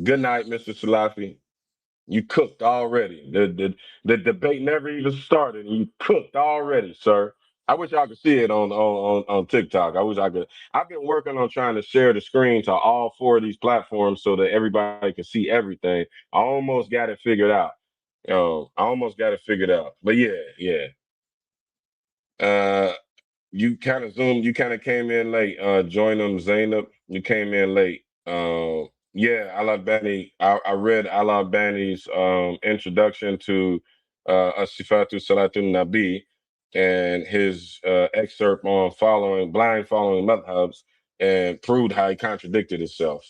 Good night, Mr. Salafi. You cooked already. The debate never even started, and you cooked already, sir. I wish I could see it on TikTok. I wish I could. I've been working on trying to share the screen to all four of these platforms so that everybody can see everything. I almost got it figured out. I almost got it figured out. But yeah, yeah. Uh, you kind of zoomed. You kind of came in late. Join them, Zainab. You came in late. Yeah, Al-Albani. I read Al-Albani's introduction to Asifatu Salatun Nabi and his excerpt on blind following madhabs, and proved how he contradicted himself.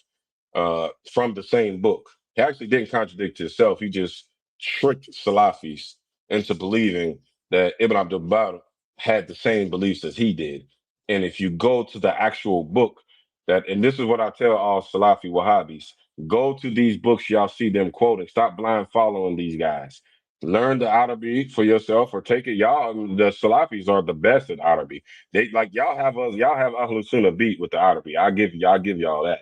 from the same book. He actually didn't contradict himself. He just tricked Salafis into believing that Ibn Abdul Bar had the same beliefs as he did. And if you go to the actual book, and this is what I tell all Salafi Wahhabis, go to these books y'all see them quoting. Stop blind following these guys. Learn the Arabic for yourself or take it. Y'all, the Salafis are the best at Arabic. They like y'all have Ahlul Sunnah beat with the Arabic. I'll give y'all that.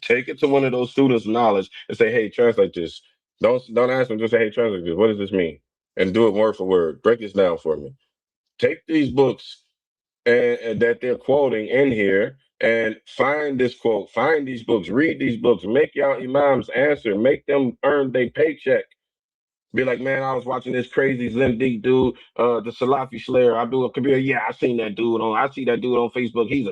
Take it to one of those students of knowledge and say, hey, translate this. Don't ask them, just say, hey, translate this. What does this mean? And do it word for word. Break this down for me. Take these books and that they're quoting in here and find this quote, find these books, read these books, make y'all imams answer, make them earn their paycheck. Be like, man, I was watching this crazy Zendik dude, the Salafi Slayer, Abdul Kabir. Yeah, I see that dude on Facebook. He's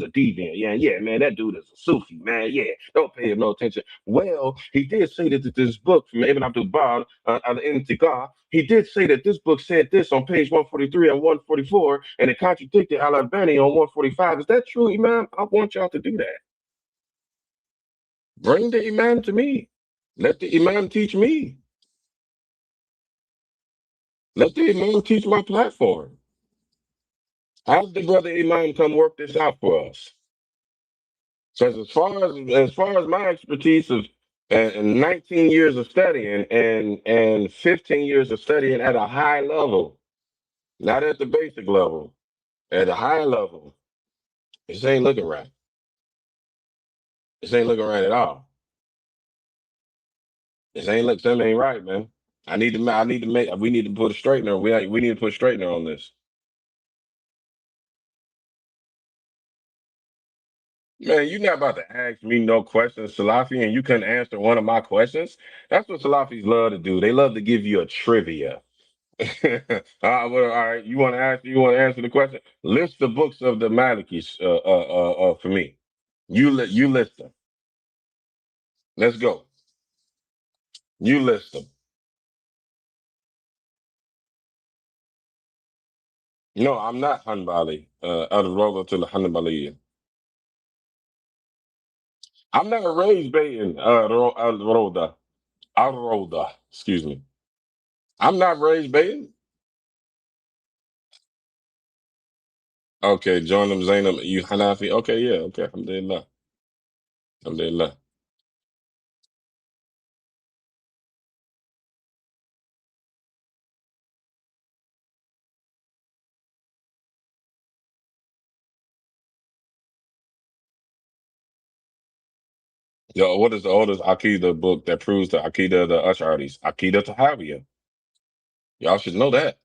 a deviant. Yeah, yeah, man, that dude is a Sufi, man. Yeah, don't pay him no attention. Well, he did say that this book from Ibn Abdul Bar, Al-Intiqah, he did say that this book said this on page 143 and 144, and it contradicted Al-Albani on 145. Is that true, Imam? I want y'all to do that. Bring the Imam to me. Let the Imam teach me. Let the Imam teach my platform. Have the brother Imam come work this out for us. Because as far as my expertise of and 19 years of studying and 15 years of studying at a high level, not at the basic level, at a high level, this ain't looking right. This ain't looking right at all. Something ain't right, man. I need to make we need to put a straightener. We need to put a straightener on this. Man, you're not about to ask me no questions, Salafi, and you couldn't answer one of my questions. That's what Salafis love to do. They love to give you a trivia. All right, you want to answer the question? List the books of the Malikis for me. You list them. Let's go. You list them. No, I'm not Hanbali. Al-Roda to the Hanbali. I'm not raised baiting Al-Roda. Al-Roda, excuse me. I'm not raised baiting. Okay, join them, Zainab. You Hanafi. Okay, yeah, okay. Alhamdulillah. Alhamdulillah. Yo, what is the oldest Aqidah book that proves the Aqidah of the Ash'aris? Aqidah Tahawiyah. Y'all should know that.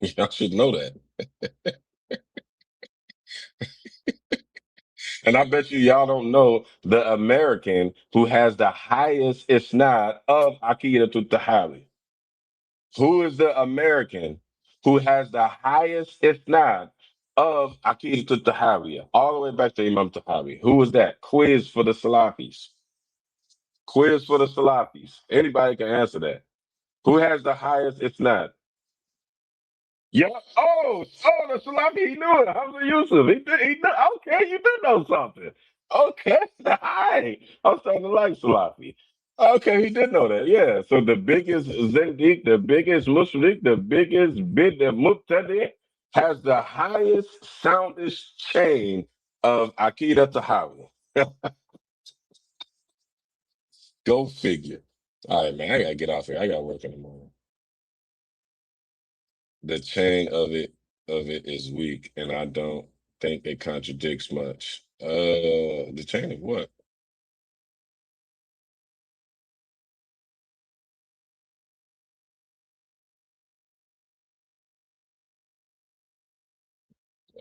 Y'all should know that. And I bet y'all don't know the American who has the highest isnad of Aqidah to Tahawi. Who is the American who has the highest isnad of Aqidah to Tahawi? All the way back to Imam Tahawi. Who was that? Quiz for the Salafis. Quiz for the Salafis. Anybody can answer that. Who has the highest isnad? Yeah. The Salami, he knew it. Hamza Yusuf. He knew. Okay, you do know something. Okay. All right. I'm starting to like Salafi. Okay, he did know that. Yeah. So the biggest Zindiq, the biggest Mushrik, the biggest bid, the Muqtadi has the highest soundest chain of Akida Tahawi. Go figure. All right, man. I gotta get off here. I gotta work in the morning. The chain of it is weak, and I don't think it contradicts much. The chain of what?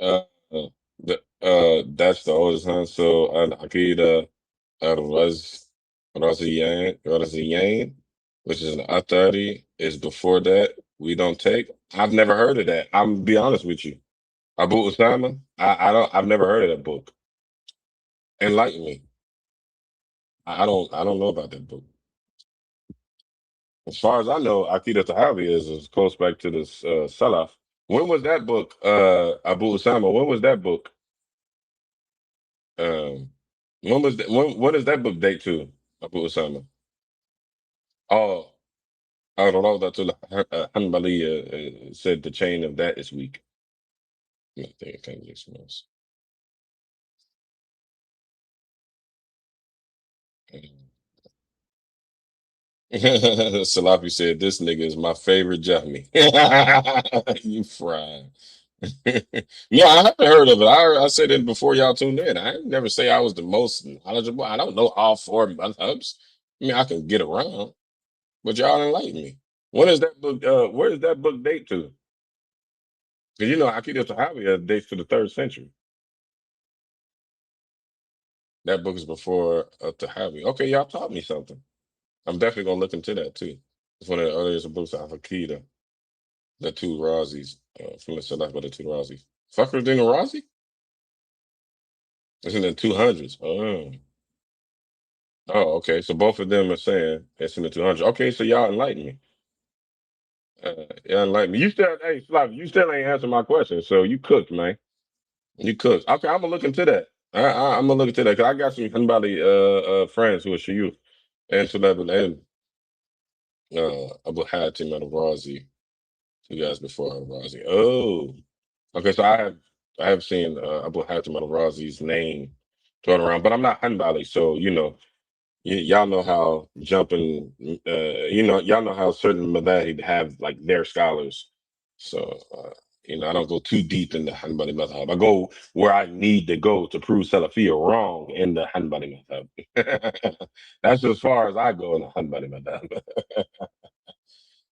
Uh, that's the oldest one. So Al Aqida Raziyan, which is an Athari, is before that. We don't take. I've never heard of that. I'm be honest with you. Abu Usama, I've never heard of that book. Enlighten me. I don't know about that book. As far as I know, Akida Tahawi is close back to this Salaf. When was that book, Abu Usama? When was that book? Um, when was that? What is that book date to? Abu Osama. Oh, I don't know that to Hanbali said the chain of that is weak. I think it kind of just was. Salafi said, "This nigga is my favorite Jahmi." You fried. No, I haven't heard of it. I said it before y'all tuned in. I ain't never say I was the most knowledgeable. I don't know all four madhabs. I mean, I can get around, but y'all enlighten me. When is that book? Where does that book date to? Because you know, Aqidah Tahawi dates to the third century. That book is before Tahawi. Okay, y'all taught me something. I'm definitely gonna look into that too. It's one of the earliest books of Aqidah. The two Razis from the Select, but the two Razis. Fakhruddin Razi? It's in the 200s. Oh. Oh, okay. So both of them are saying it's in the 200s. Okay, so y'all enlighten me. Y'all enlighten me. You still, hey, Slav, you still ain't answering my question. So you cooked, man. You cooked. Okay, I'm gonna look into that. I'm gonna look into that because I got some Hanbali friends who are Shiyuth and Celeb and Abu Hatim al Razi. You guys before Al Razi. Oh. Okay, so I have seen Abu Hatim al Razi's name thrown around, but I'm not Hanbali, so you know, y'all know how jumping, y'all know how certain madhahib have like their scholars. So I don't go too deep in the Hanbali madhab. I go where I need to go to prove Salafiyya wrong in the Hanbali madhab. That's as far as I go in the Hanbali madhab.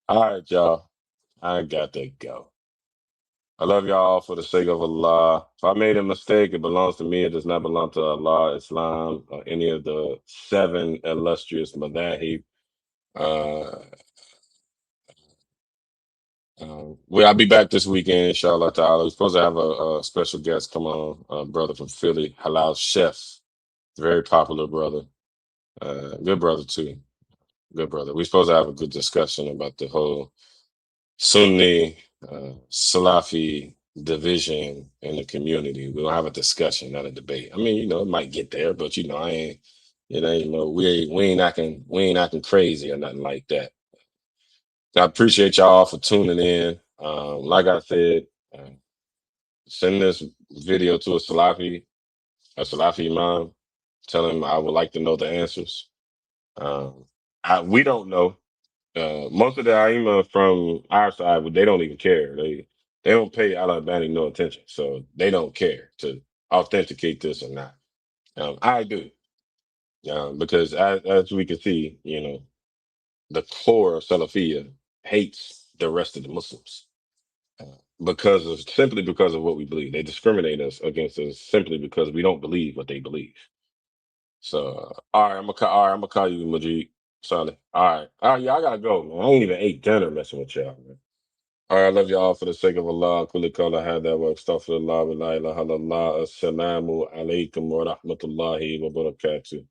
All right, y'all. I got to go. I love y'all for the sake of Allah. If I made a mistake, it belongs to me. It does not belong to Allah, Islam, or any of the seven illustrious madahib. Uh, I'll be back this weekend, inshallah ta'ala. We're supposed to have a special guest come on, a brother from Philly, Halal Chef. Very popular brother. Good brother, too. Good brother. We're supposed to have a good discussion about the whole Sunni, Salafi division in the community. We'll have a discussion, not a debate. I mean, it might get there, but I ain't, we ain't acting crazy or nothing like that. I appreciate y'all for tuning in. Like I said, uh, send this video to a Salafi Imam. Tell him I would like to know the answers. We don't know. Most of the Aima from our side, they don't even care. They don't pay Al Albani no attention, so they don't care to authenticate this or not. I do, because as we can see, the core of Salafiyya hates the rest of the Muslims uh, simply because of what we believe. They discriminate us against us simply because we don't believe what they believe. So, all right, I'm gonna call you Majid Saleh. All right, yeah, I gotta go, man. I ain't even ate dinner messing with y'all, man. All right, I love y'all for the sake of Allah. Kulli qawla hadha wa astaghfirullah wa la ilaha illallah. Assalamu alaikum wa rahmatullahi wa barakatuh.